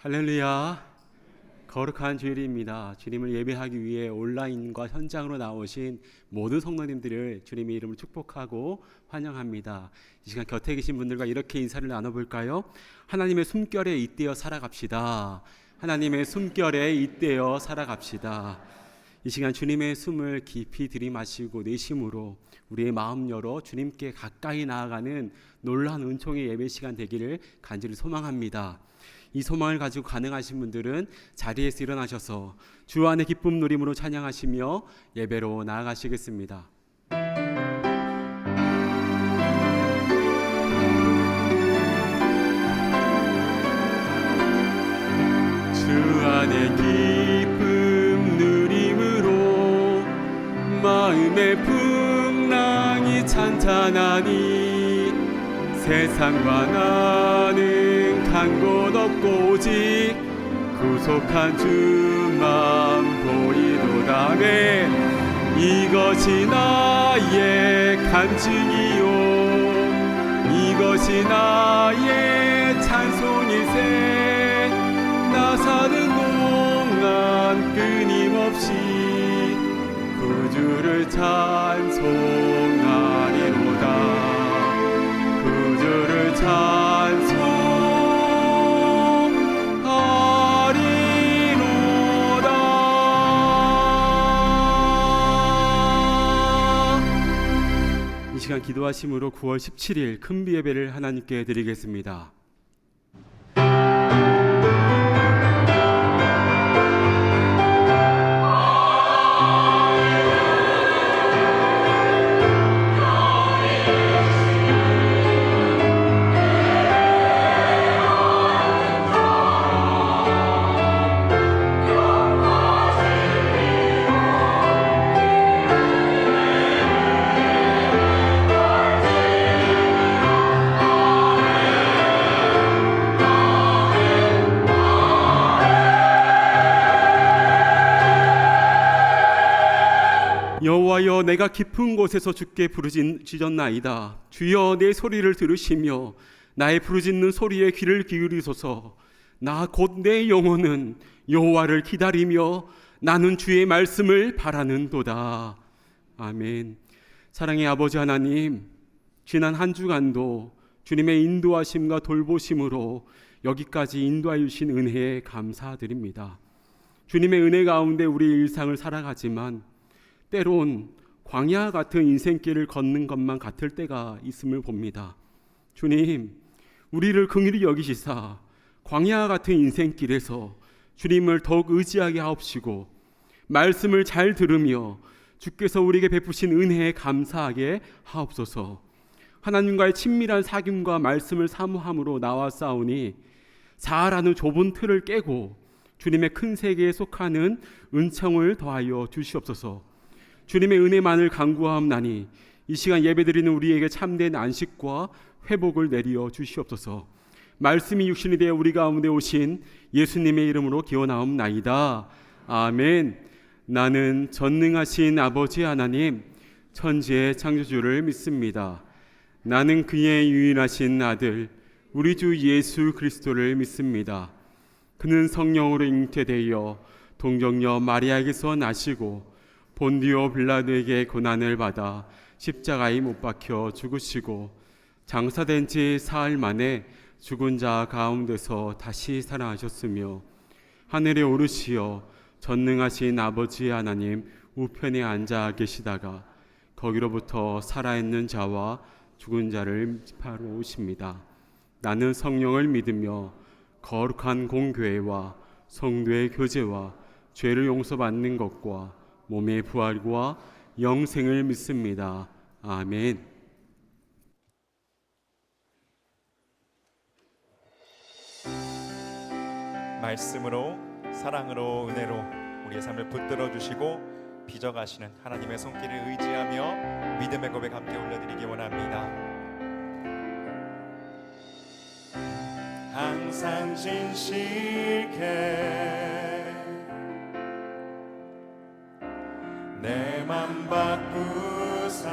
할렐루야. 거룩한 주일입니다. 주님을 예배하기 위해 온라인과 현장으로 나오신 모든 성도님들을 주님의 이름으로 축복하고 환영합니다. 이 시간 곁에 계신 분들과 이렇게 인사를 나눠볼까요? 하나님의 숨결에 잇대어 살아갑시다. 하나님의 숨결에 잇대어 살아갑시다. 이 시간 주님의 숨을 깊이 들이마시고 내쉬므로 우리의 마음 열어 주님께 가까이 나아가는 놀라운 은총의 예배 시간 되기를 간절히 소망합니다. 이 소망을 가지고 가능하신 분들은 자리에서 일어나셔서 주 안의 기쁨 누림으로 찬양하시며 예배로 나아가시겠습니다. 주 안의 기쁨 누림으로 마음의 풍랑이 찬찬하니 세상과 나는 간 곳 없고 오직 구속한 주만 보이도다네. 이것이 나의 간증이요 이것이 나의 찬송이세. 나 사는 동안 끊임없이 구주를 찬송하리로다. 구주를 찬송하리로다. 이 시간 기도하심으로 9월 17일 큰비 예배를 하나님께 드리겠습니다. 여호와여, 내가 깊은 곳에서 주께 부르짖었나이다. 주여, 내 소리를 들으시며 나의 부르짖는 소리에 귀를 기울이소서. 나 곧 내 영혼은 여호와를 기다리며 나는 주의 말씀을 바라는도다. 아멘. 사랑의 아버지 하나님, 지난 한 주간도 주님의 인도하심과 돌보심으로 여기까지 인도하여 주신 은혜에 감사드립니다. 주님의 은혜 가운데 우리 일상을 살아가지만 때론 광야 같은 인생길을 걷는 것만 같을 때가 있음을 봅니다. 주님, 우리를 긍휼히 여기시사 광야 같은 인생길에서 주님을 더욱 의지하게 하옵시고 말씀을 잘 들으며 주께서 우리에게 베푸신 은혜에 감사하게 하옵소서. 하나님과의 친밀한 사귐과 말씀을 사모함으로 나왔사오니 사하라는 좁은 틀을 깨고 주님의 큰 세계에 속하는 은총을 더하여 주시옵소서. 주님의 은혜만을 간구하옵나니 이 시간 예배드리는 우리에게 참된 안식과 회복을 내리어 주시옵소서. 말씀이 육신이 되어 우리 가운데 오신 예수님의 이름으로 기원하옵나이다. 아멘. 나는 전능하신 아버지 하나님, 천지의 창조주를 믿습니다. 나는 그의 유일하신 아들 우리 주 예수 그리스도를 믿습니다. 그는 성령으로 잉태되어 동정녀 마리아에게서 나시고 본디오 빌라도에게 고난을 받아 십자가에 못 박혀 죽으시고 장사된 지 사흘 만에 죽은 자 가운데서 다시 살아나셨으며 하늘에 오르시어 전능하신 아버지 하나님 우편에 앉아 계시다가 거기로부터 살아있는 자와 죽은 자를 집하러 오십니다. 나는 성령을 믿으며 거룩한 공교회와 성도의 교제와 죄를 용서받는 것과 몸의 부활과 영생을 믿습니다. 아멘. 말씀으로 사랑으로 은혜로 우리의 삶을 붙들어 주시고 빚어가시는 하나님의 손길을 의지하며 믿음의 고백 함께 올려드리기 원합니다. 항상 진실해 내 맘 바꾸사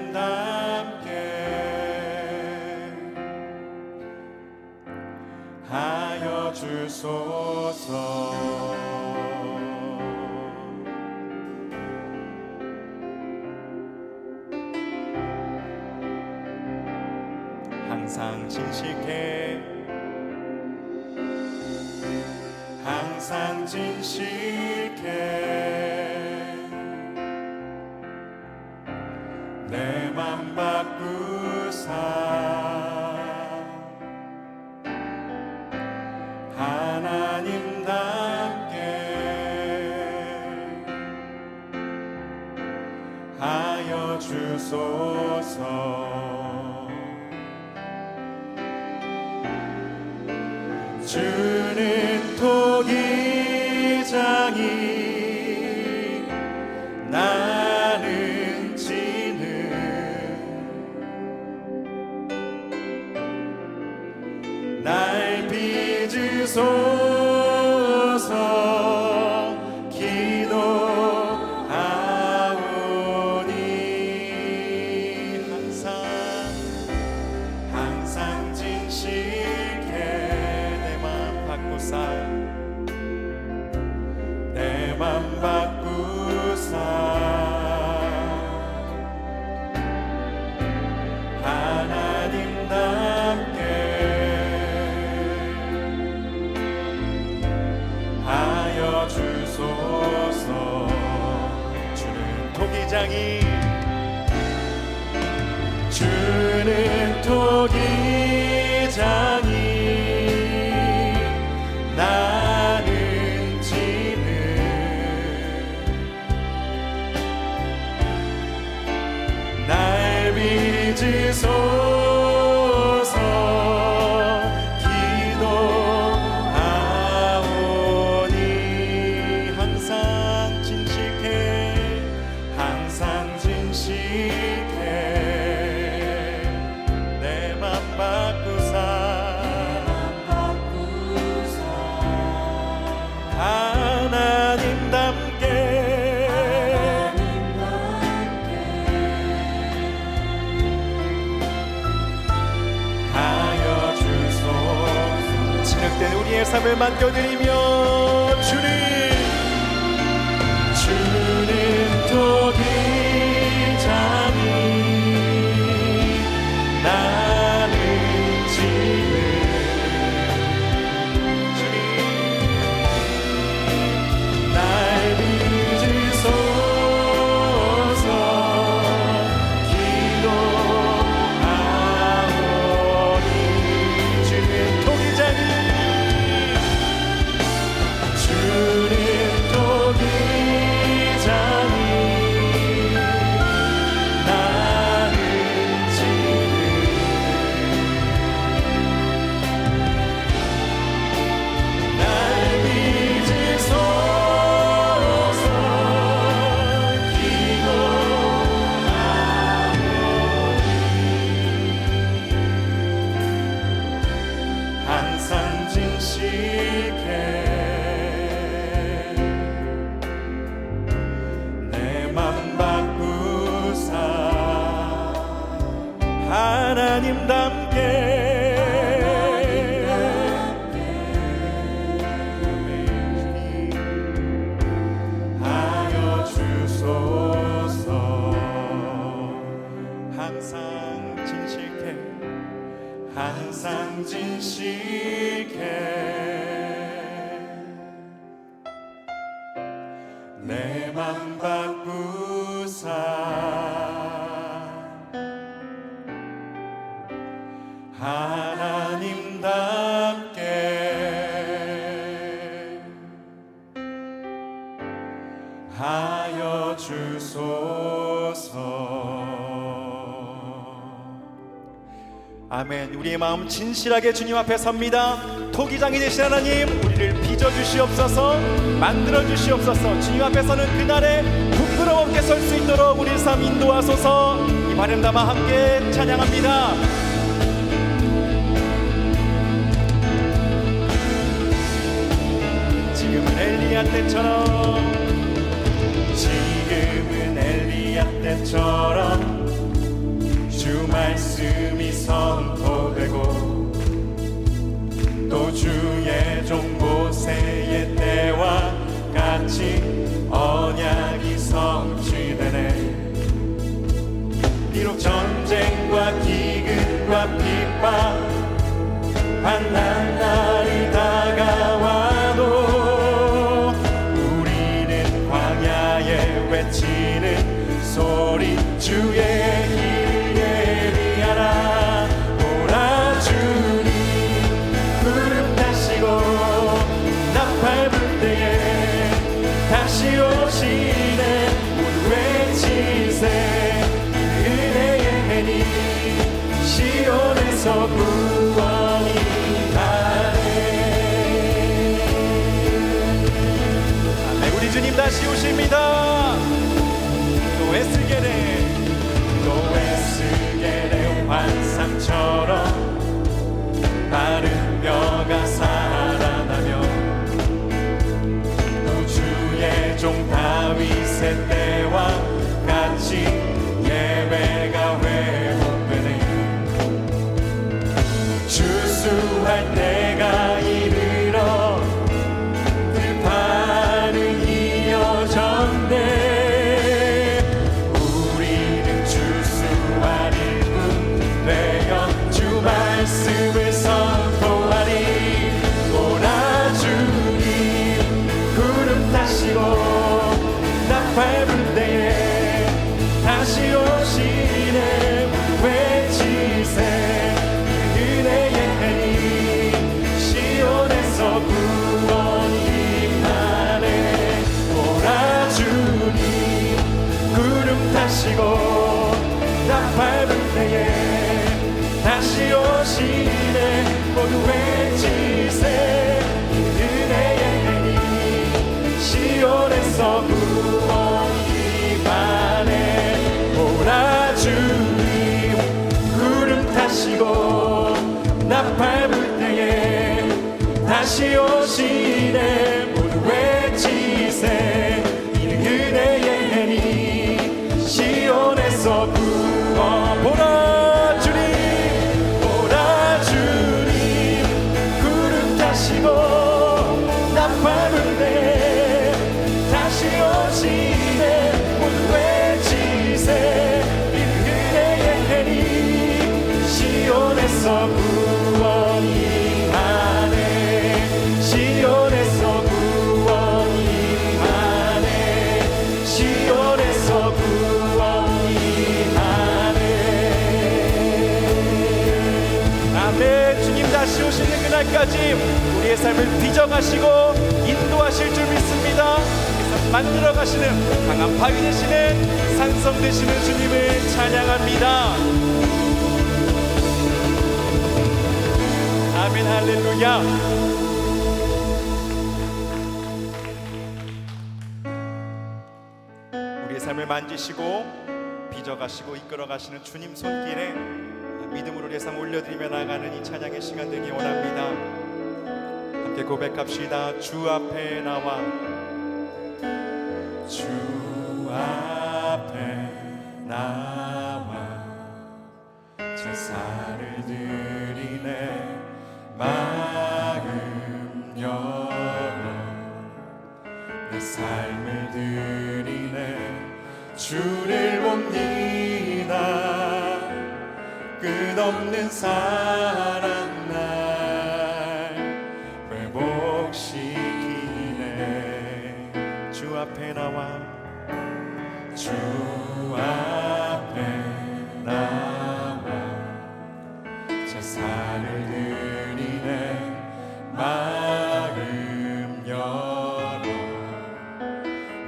하나님답게 주소서. 항상 진실해, 항상 진실해, 내 맘 바꾸사 하나님답게 하여 주소서. 주는 토기장이 나는 지는 날 빚으소서. 기도하오니 항상 진실해, 내 맘 바꾸사 하나님답게 하여 주소서. 주는 토기장이 나는 지는 날 빚으소서. 기도하오니 항상 진실해, 내 맘 바꾸사 하나님답게 하여 주소서. 진흙된 우리의 삶을 맡겨드리며 주는 토기장이 나는 지는 날 빚으소서. 기도하오니 주는 토기장이 나는 지는 날 빚으소서. 기도하오니 항상 진실해, 내 맘 바꾸사 하나님답게 하여 주소서. 항상 진실해, 내 맘 바꾸사 하나님답게 하여 주소서. 아멘. 우리의 마음 진실하게 주님 앞에 섭니다. 토기장이 되신 하나님, 우리를 빚어주시옵소서, 만들어주시옵소서. 주님 앞에서는 그날에 부끄러움 없게 설 수 있도록 우리 삶 인도하소서. 이 발음 담아 함께 찬양합니다. 지금은 엘리야 때처럼 주 말씀이 선포되고 또 주의 종보 환난 날이 다가와도 우리는 광야에 외치는 소리 주의 길을 예비하라. 오라 주님 구름 타시고 나팔 불 때에 다시 오시네. 모두 외치세 은혜의 해니 시온에서 구원이 가네. 아멘. 우리 주님 다시 오십니다. 또 에스겔의 환상처럼 마른 뼈가 살아나며 또 주의 종 다윗의 때와 같이 예배가 회복되네. 주수할 때가 이르러 들판은 이어졌네. 우리는 주수할 일꾼 되어 주 말씀을 선포하리. 오라 주님 구름 타시고 나팔 불 때에 다시 오시네. 외치세 은혜의 해니 시온에서 구원이 임하네. 오라 주님 구름 타시고 나팔 불 때에 다시 오시네. 모두 외치세 은혜의 해니 시온에서 구원이 임하네. 오라 주님 구름 타시고 나팔 불 때에 다시 오시네. 모두 외치세 은혜의 해니 시온에서 구원. 보라 주님 보라 주님 구름 타시고 나팔 불 때에 다시 오시네. 모두 외치세 은혜의 해니 시온에서 구원이 임하네. 시온에서 구원이 임하네. 시온에서 구원이 임하네. 아멘. 주님 다시 오시는 그날까지 우리의 삶을 빚어가시고 인도하실 줄 믿습니다. 만들어 가시는 강한 바위 되시는 산성 되시는 주님을 찬양합니다. 아멘. 할렐루야. 우리의 삶을 만지시고 빚어가시고 이끌어가시는 주님 손길에 믿음으로 우리의 삶 올려드리며 나가는 이 찬양의 시간 되기 원합니다. 함께 고백합시다. 주 앞에 나와 주 앞에 나와 제사를 드리네. 마음 열어 내 삶을 드리네. 주를 봅니다. 끝없는 사랑 날 회복시키네. 주 앞에 나와 주 앞에 나와 제사를 드리네. 마음 열어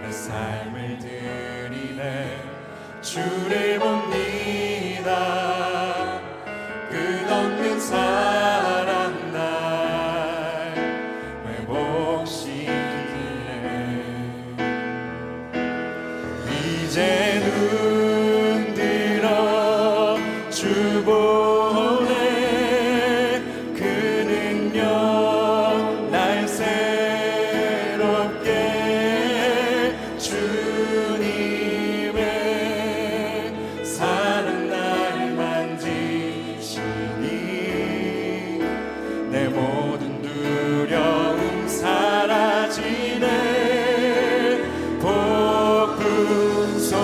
내 삶을 드리네. 주를 봅니다. 끝없는 사랑 날 회복시키네. 이제 눈 들어 주 보네. 그 능력 날 새롭게 주님의 사랑 날 만지시니 내 모든 두려움 사라지네. 복분 속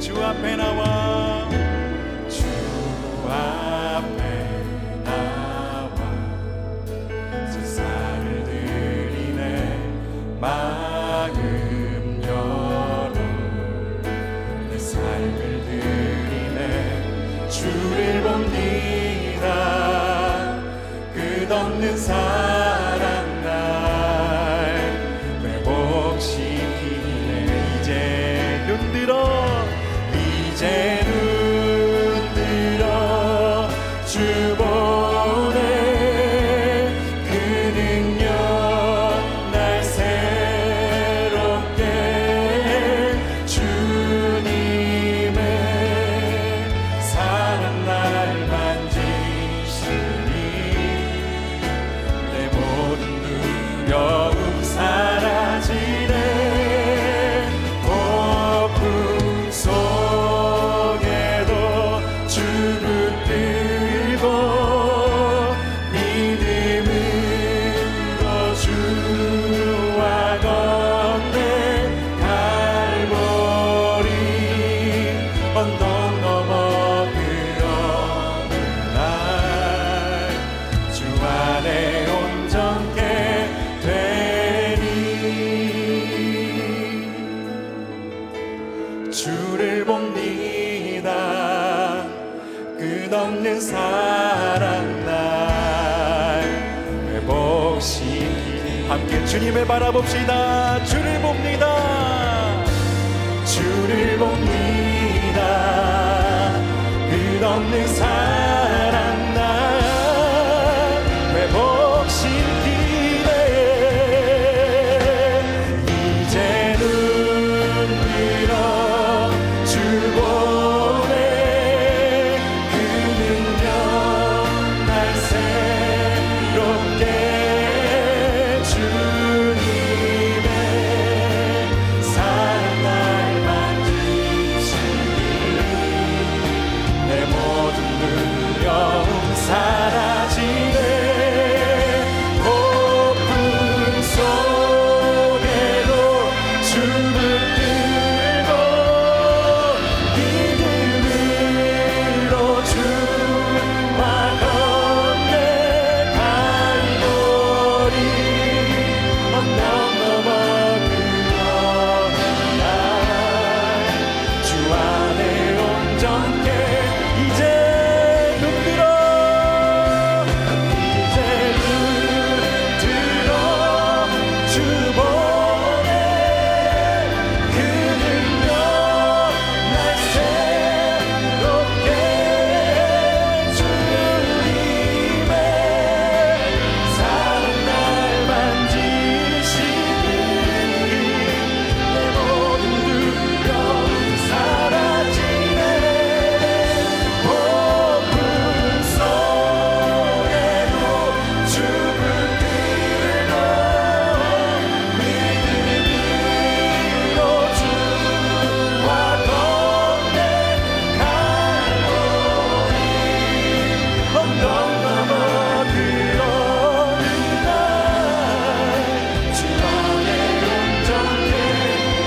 주 앞에 나와 주 앞에 나와 제사를 드리네 마음 열어 내 삶을 드리네 주를 봅니다 끝없는 사랑 날 회복시키네 이제 눈들어 이제 눈들어 주 보네 그 능력 날 새롭게 주님의 사랑 날 만지시니 내 모든 두려움 사라지네 폭풍 속에도 주 붙들고 믿음으로 주와 걷네 갈보리 언덕 넘어 그 어느 날 주 안에 온전케 되리 주를 봅니다 끝없는 사랑 날 회복시키니 함께 주님을 바라봅시다 주를 봅니다 주를 봅니다 끝없는 사랑 날 회복시키네 이제 눈들어 주 보네 그 능력 날 새롭게 주님의 사랑 날 만지시니 내 모든 두려움 사라지네 폭풍 속에도 주 붙들고 믿음으로 주와 걷네 갈보리 언덕 넘어 그 어느 날주 안에 온전케 이제 눈들어 주 보네 그 능력 날 새롭게 주님의 사랑 날 만지시니 내 모든 두려움 사라지네 폭풍 속에도 주 붙들고 믿음으로 주와 걷네 갈보리 언덕 넘어 그 어느 날주 안에 온전케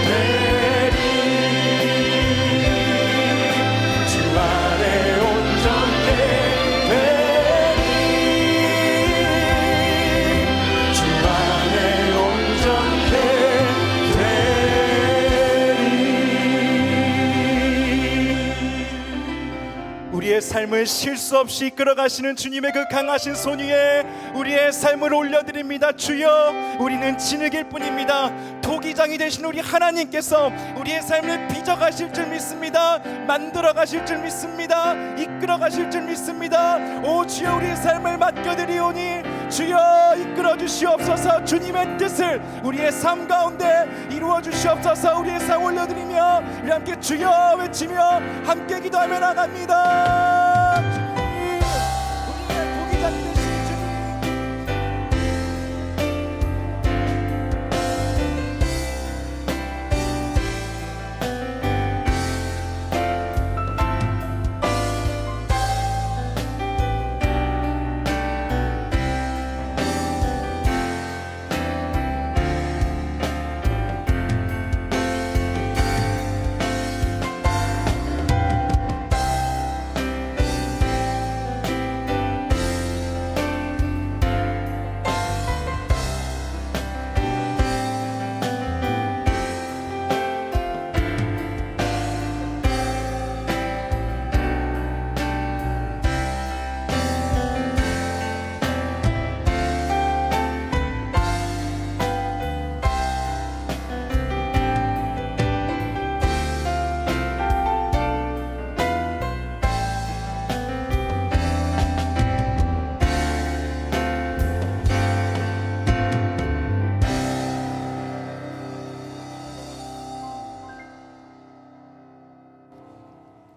되리 주 안에 온전케 되리 주 안에 온전케 되리 우리의 삶을 실수 없이 이끌어가시는 주님의 그 강하신 손 위에 우리의 삶을 올려드립니다. 주여 우리는 진흙일 뿐입니다. 토기장이 되신 우리 하나님께서 우리의 삶을 빚어가실 줄 믿습니다. 만들어가실 줄 믿습니다. 이끌어가실 줄 믿습니다. 오 주여 우리의 삶을 맡겨드리오니 주여 이끌어 주시옵소서. 주님의 뜻을 우리의 삶 가운데 이루어 주시옵소서. 우리의 삶 올려드리며 우리 함께 주여 외치며 함께 기도하며 나갑니다. 주님 우리의 도기장이 되신 주님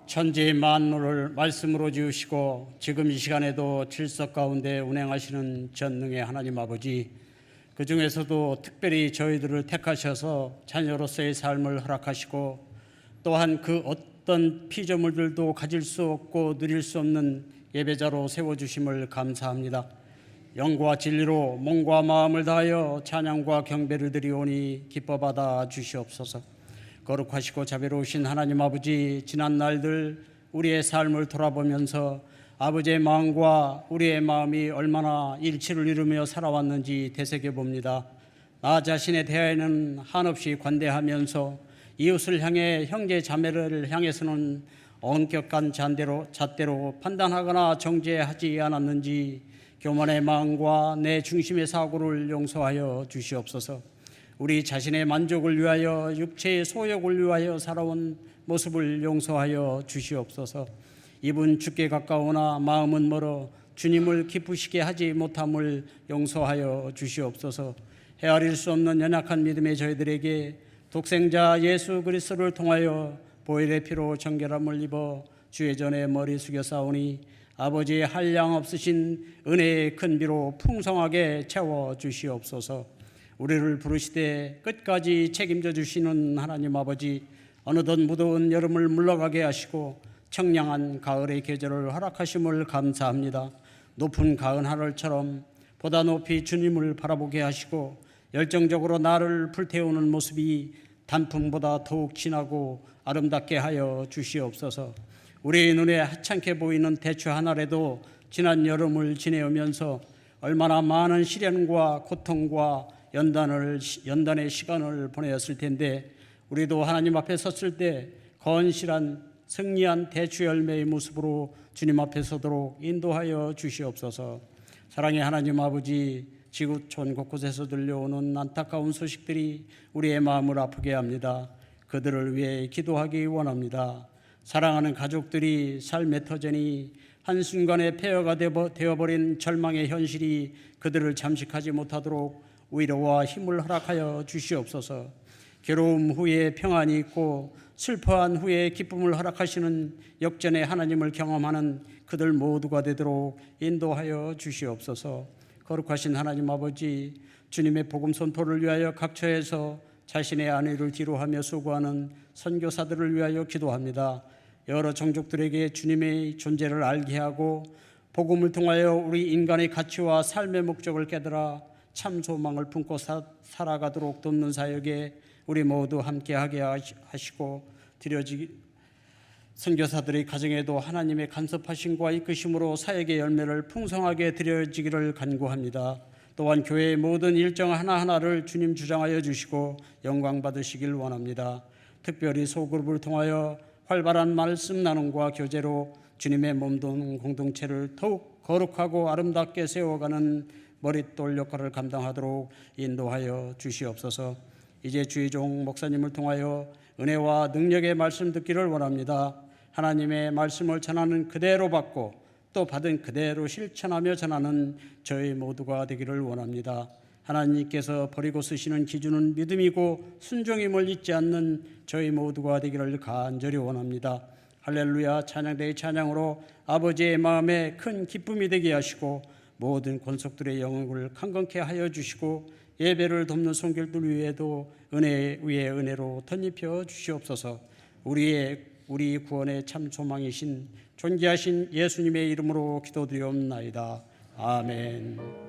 천지 만물을 말씀으로 지으시고 지금 이 시간에도 질서 가운데 운행하시는 전능의 하나님 아버지, 그 중에서도 특별히 저희들을 택하셔서 자녀로서의 삶을 허락하시고 또한 그 어떤 피조물들도 가질 수 없고 누릴 수 없는 예배자로 세워주심을 감사합니다. 영과 진리로 몸과 마음을 다하여 찬양과 경배를 드리오니 기뻐받아 주시옵소서. 거룩하시고 자비로우신 하나님 아버지, 지난 날들 우리의 삶을 돌아보면서 아버지의 마음과 우리의 마음이 얼마나 일치를 이루며 살아왔는지 되새겨봅니다. 나 자신에 대하여는 한없이 관대하면서 이웃을 향해 형제 자매를 향해서는 엄격한 잣대로 판단하거나 정죄하지 않았는지 교만의 마음과 내 중심의 사고를 용서하여 주시옵소서. 우리 자신의 만족을 위하여 육체의 소욕을 위하여 살아온 모습을 용서하여 주시옵소서. 입은 죽게 가까우나 마음은 멀어 주님을 기쁘시게 하지 못함을 용서하여 주시옵소서. 헤아릴 수 없는 연약한 믿음의 저희들에게 독생자 예수 그리스도를 통하여 보혈의 피로 정결함을 입어 주의 전에 머리 숙여 싸우니 아버지의 한량 없으신 은혜의 큰 비로 풍성하게 채워 주시옵소서. 우리를 부르시되 끝까지 책임져 주시는 하나님 아버지, 어느덧 무더운 여름을 물러가게 하시고 청량한 가을의 계절을 허락하심을 감사합니다. 높은 가은 하늘처럼 보다 높이 주님을 바라보게 하시고 열정적으로 나를 불태우는 모습이 단풍보다 더욱 진하고 아름답게 하여 주시옵소서. 우리의 눈에 하찮게 보이는 대추 하나라도 지난 여름을 지내오면서 얼마나 많은 시련과 고통과 연단의 시간을 보내었을 텐데 우리도 하나님 앞에 섰을 때 건실한 승리한 대추 열매의 모습으로 주님 앞에 서도록 인도하여 주시옵소서. 사랑의 하나님 아버지, 지구촌 곳곳에서 들려오는 안타까운 소식들이 우리의 마음을 아프게 합니다. 그들을 위해 기도하기 원합니다. 사랑하는 가족들이 삶의 터전이 한순간에 폐허가 되어버린 절망의 현실이 그들을 잠식하지 못하도록 위로와 힘을 허락하여 주시옵소서. 괴로움 후에 평안이 있고 슬퍼한 후에 기쁨을 허락하시는 역전의 하나님을 경험하는 그들 모두가 되도록 인도하여 주시옵소서. 거룩하신 하나님 아버지, 주님의 복음 선포를 위하여 각처에서 자신의 안위를 뒤로하며 수고하는 선교사들을 위하여 기도합니다. 여러 종족들에게 주님의 존재를 알게 하고 복음을 통하여 우리 인간의 가치와 삶의 목적을 깨달아 참 소망을 품고 살아가도록 돕는 사역에 우리 모두 함께하게 하시고 선교사들의 가정에도 하나님의 간섭하심과 이끄심으로 사역의 열매를 풍성하게 드려지기를 간구합니다. 또한 교회의 모든 일정 하나하나를 주님 주장하여 주시고 영광 받으시길 원합니다. 특별히 소그룹을 통하여 활발한 말씀 나눔과 교제로 주님의 몸된 공동체를 더욱 거룩하고 아름답게 세워가는 머릿돌 역할을 감당하도록 인도하여 주시옵소서. 이제 주의 종 목사님을 통하여 은혜와 능력의 말씀 듣기를 원합니다. 하나님의 말씀을 전하는 그대로 받고 또 받은 그대로 실천하며 전하는 저희 모두가 되기를 원합니다. 하나님께서 버리고 쓰시는 기준은 믿음이고 순종임을 잊지 않는 저희 모두가 되기를 간절히 원합니다. 할렐루야. 찬양대의 찬양으로 아버지의 마음에 큰 기쁨이 되게 하시고 모든 권속들의 영혼을 강건케 하여 주시고 예배를 돕는 손길들 위에도 은혜 위에 은혜로 덧입혀 주시옵소서. 우리 구원의 참 소망이신 존귀하신 예수님의 이름으로 기도드리옵나이다. 아멘.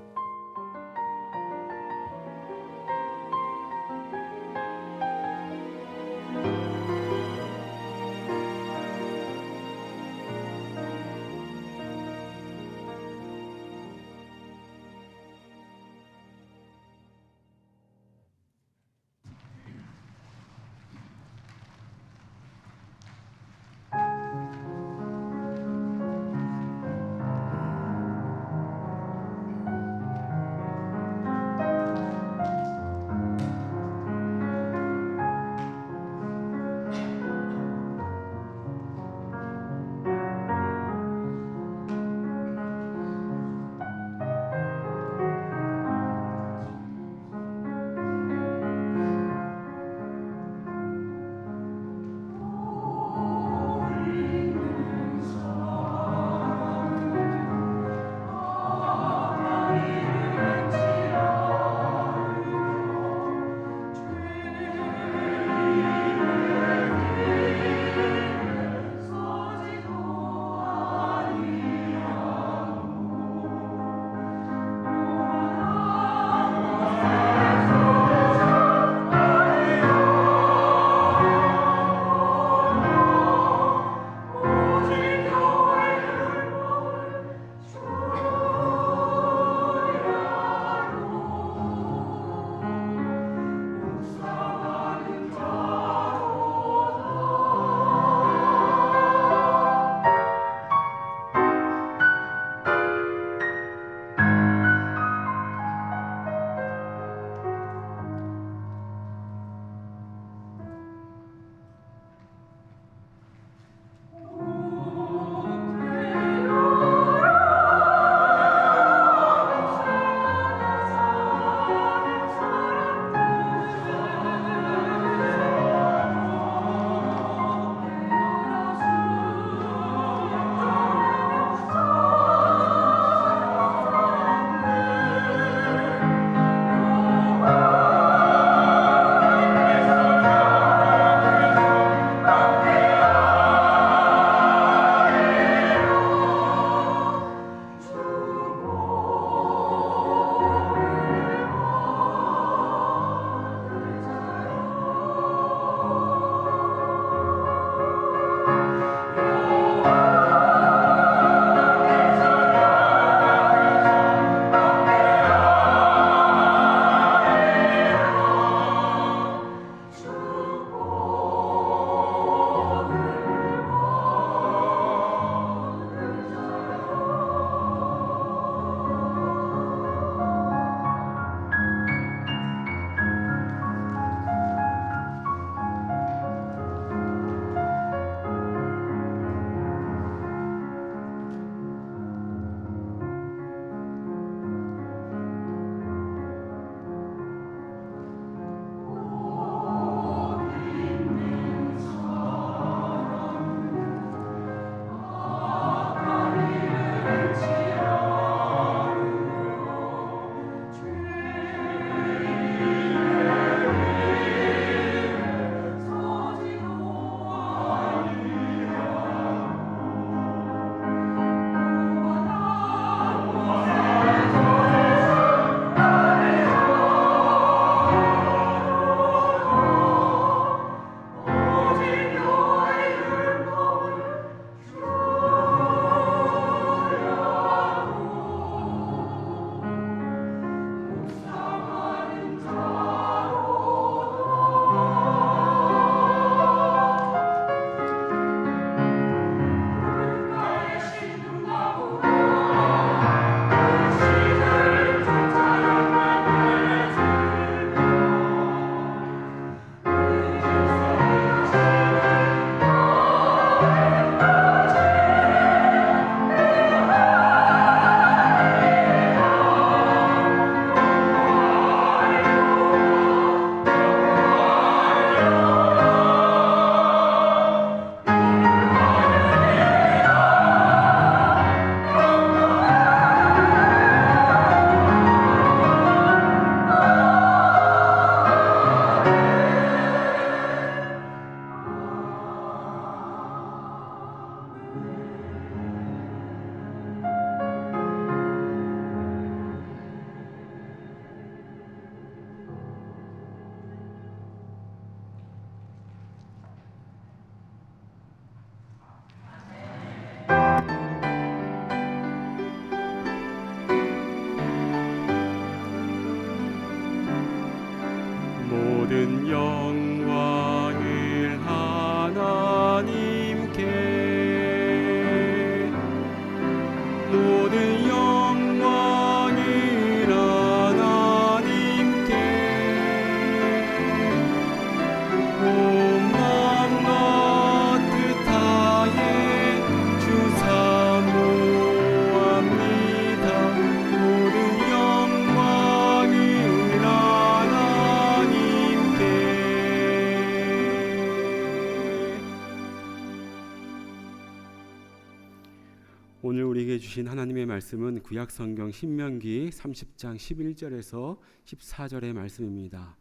오늘 우리에게 주신 하나님의 말씀은 구약성경 신명기 30장 11절에서 14절의 말씀입니다.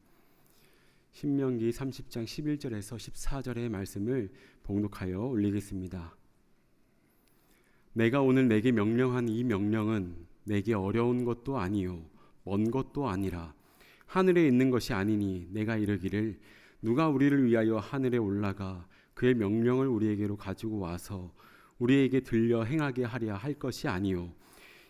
신명기 30장 11절에서 14절의 말씀을 봉독하여 올리겠습니다. 내가 오늘 내게 명령한 이 명령은 내게 어려운 것도 아니요 먼 것도 아니라 하늘에 있는 것이 아니니 내가 이르기를 누가 우리를 위하여 하늘에 올라가 그의 명령을 우리에게로 가지고 와서 우리에게 들려 행하게 하랴 할 것이 아니요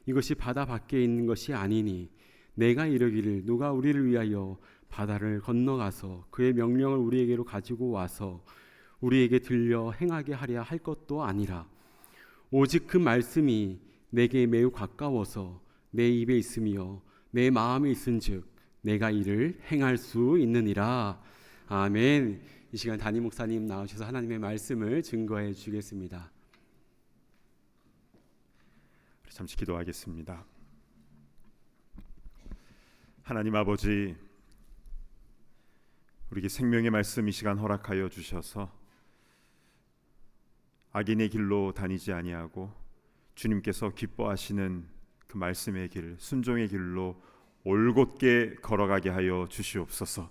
이것이 바다 밖에 있는 것이 아니니 내가 이르기를 누가 우리를 위하여 바다를 건너가서 그의 명령을 우리에게로 가지고 와서 우리에게 들려 행하게 하랴 할 것도 아니라 오직 그 말씀이 내게 매우 가까워서 내 입에 있으며 내 마음에 있은즉 내가 이를 행할 수 있느니라. 아멘. 이 시간 담임 목사님 나오셔서 하나님의 말씀을 증거해 주시겠습니다. 잠시 기도하겠습니다. 하나님 아버지, 우리에게 생명의 말씀 이 시간 허락하여 주셔서 악인의 길로 다니지 아니하고 주님께서 기뻐하시는 그 말씀의 길, 순종의 길로 올곧게 걸어가게 하여 주시옵소서.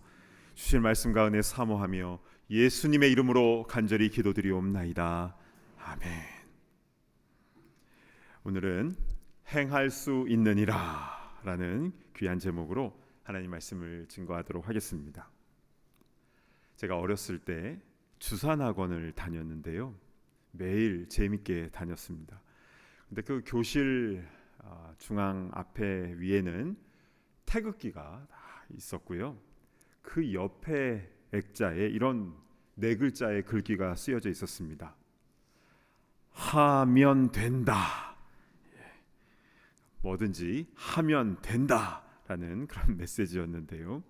주실 말씀과 은혜 사모하며 예수님의 이름으로 간절히 기도드리옵나이다. 아멘. 오늘은 행할 수 있느니라 라는 귀한 제목으로 하나님 말씀을 증거하도록 하겠습니다. 제가 어렸을 때 주산학원을 다녔는데요, 매일 재밌게 다녔습니다. 근데 그 교실 중앙 앞에 위에는 태극기가 있었고요, 그 옆에 액자에 이런 네 글자의 글귀가 쓰여져 있었습니다. 하면 된다. 뭐든지 하면 된다라는 그런 메시지였는데요.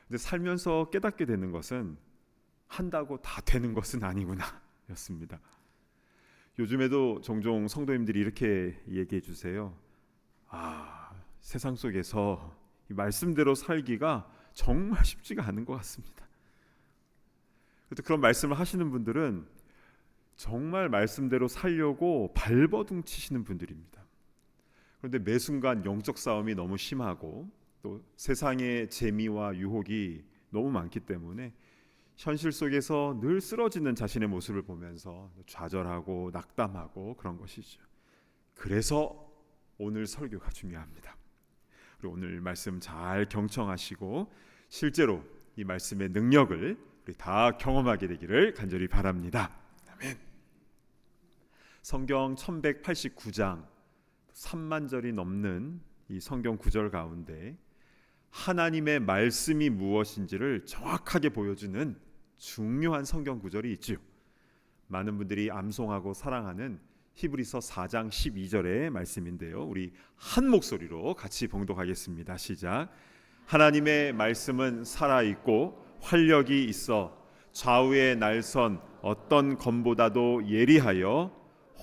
근데 살면서 깨닫게 되는 것은 한다고 다 되는 것은 아니구나 였습니다. 요즘에도 종종 성도님들이 이렇게 얘기해 주세요. 세상 속에서 이 말씀대로 살기가 정말 쉽지가 않은 것 같습니다. 그런 말씀을 하시는 분들은 정말 말씀대로 살려고 발버둥 치시는 분들입니다. 그런데 매 순간 영적 싸움이 너무 심하고 또 세상의 재미와 유혹이 너무 많기 때문에 현실 속에서 늘 쓰러지는 자신의 모습을 보면서 좌절하고 낙담하고 그런 것이죠. 그래서 오늘 설교가 중요합니다. 그리고 오늘 말씀 잘 경청하시고 실제로 이 말씀의 능력을 우리 다 경험하게 되기를 간절히 바랍니다. 아멘. 성경 1189장 3만 절이 넘는 이 성경 구절 가운데 하나님의 말씀이 무엇인지를 정확하게 보여주는 중요한 성경 구절이 있죠. 많은 분들이 암송하고 사랑하는 히브리서 4장 12절의 말씀인데요, 우리 한 목소리로 같이 봉독하겠습니다. 시작. 하나님의 말씀은 살아있고 활력이 있어 좌우의 날선 어떤 검보다도 예리하여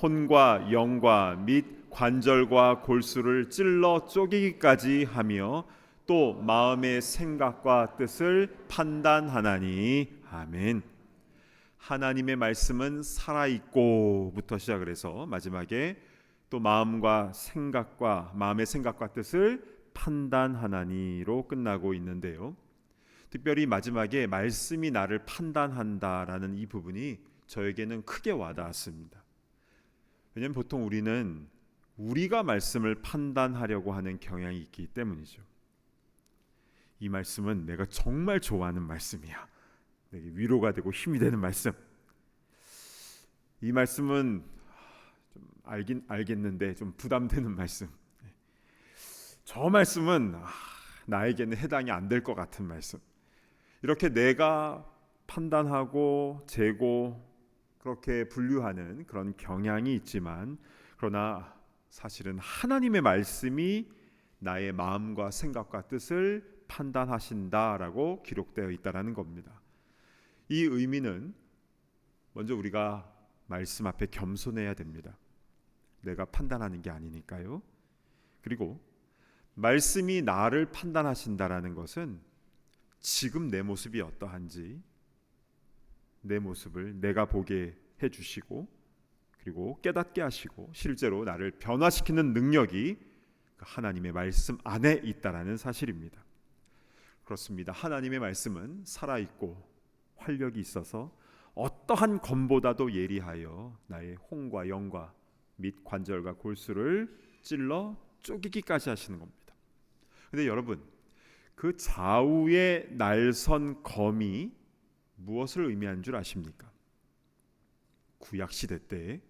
혼과 영과 및 관절과 골수를 찔러 쪼개기까지 하며 또 마음의 생각과 뜻을 판단하나니. 아멘. 하나님의 말씀은 살아있고부터 시작을 해서 마지막에 또 마음의 생각과 뜻을 판단하나니로 끝나고 있는데요, 특별히 마지막에 말씀이 나를 판단한다라는 이 부분이 저에게는 크게 와닿았습니다. 왜냐하면 보통 우리는 우리가 말씀을 판단하려고 하는 경향이 있기 때문이죠. 이 말씀은 내가 정말 좋아하는 말씀이야, 내게 위로가 되고 힘이 되는 말씀. 이 말씀은 좀 알겠는데 좀 부담되는 말씀. 저 말씀은 나에게는 해당이 안 될 것 같은 말씀. 이렇게 내가 판단하고 재고 그렇게 분류하는 그런 경향이 있지만, 그러나 사실은 하나님의 말씀이 나의 마음과 생각과 뜻을 판단하신다라고 기록되어 있다라는 겁니다. 이 의미는 먼저 우리가 말씀 앞에 겸손해야 됩니다. 내가 판단하는 게 아니니까요. 그리고 말씀이 나를 판단하신다라는 것은 지금 내 모습이 어떠한지 내 모습을 내가 보게 해주시고, 그리고 깨닫게 하시고 실제로 나를 변화시키는 능력이 그 하나님의 말씀 안에 있다라는 사실입니다. 그렇습니다. 하나님의 말씀은 살아있고 활력이 있어서 어떠한 검보다도 예리하여 나의 홍과 영과 및 관절과 골수를 찔러 쪼개기까지 하시는 겁니다. 근데 여러분, 그 좌우의 날선 검이 무엇을 의미하는 줄 아십니까? 구약시대 때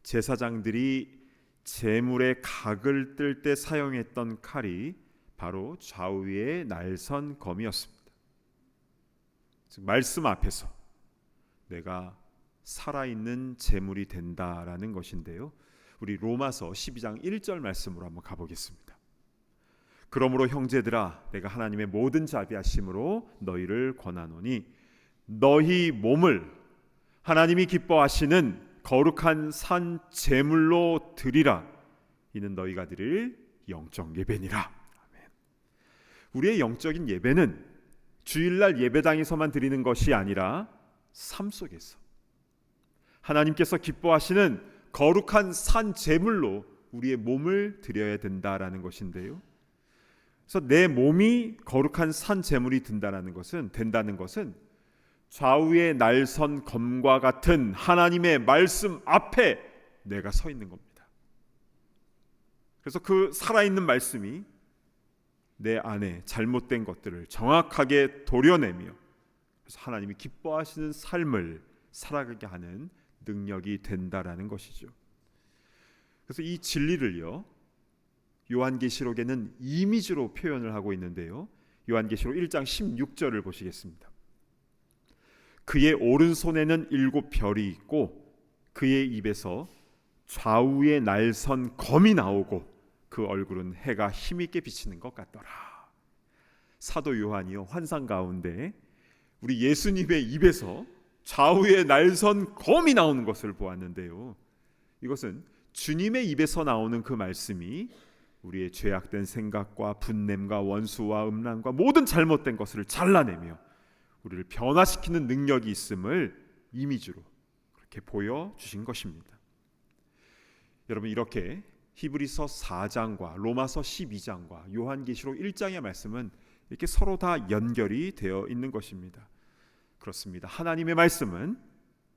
제사장들이 제물의 각을 뜰 때 사용했던 칼이 바로 좌우의 날선 검이었습니다. 즉 말씀 앞에서 내가 살아있는 제물이 된다라는 것인데요. 우리 로마서 12장 1절 말씀으로 한번 가보겠습니다. 그러므로 형제들아 내가 하나님의 모든 자비하심으로 너희를 권하노니 너희 몸을 하나님이 기뻐하시는 거룩한 산 제물로 드리라. 이는 너희가 드릴 영적 예배니라. 아멘. 우리의 영적인 예배는 주일날 예배당에서만 드리는 것이 아니라 삶 속에서 하나님께서 기뻐하시는 거룩한 산 제물로 우리의 몸을 드려야 된다라는 것인데요. 그래서 내 몸이 거룩한 산 제물이 된다는 것은 좌우의 날선 검과 같은 하나님의 말씀 앞에 내가 서 있는 겁니다. 그래서 그 살아있는 말씀이 내 안에 잘못된 것들을 정확하게 도려내며 그래서 하나님이 기뻐하시는 삶을 살아가게 하는 능력이 된다라는 것이죠. 그래서 이 진리를요, 요한계시록에는 이미지로 표현을 하고 있는데요. 요한계시록 1장 16절을 보시겠습니다. 그의 오른손에는 7별이 있고 그의 입에서 좌우의 날선 검이 나오고 그 얼굴은 해가 힘있게 비치는 것 같더라. 사도 요한이요, 환상 가운데 우리 예수님의 입에서 좌우의 날선 검이 나오는 것을 보았는데요. 이것은 주님의 입에서 나오는 그 말씀이 우리의 죄악된 생각과 분냄과 원수와 음란과 모든 잘못된 것을 잘라내며 우리를 변화시키는 능력이 있음을 이미지로 그렇게 보여주신 것입니다. 여러분, 이렇게 히브리서 4장과 로마서 12장과 요한계시록 1장의 말씀은 이렇게 서로 다 연결이 되어 있는 것입니다. 그렇습니다. 하나님의 말씀은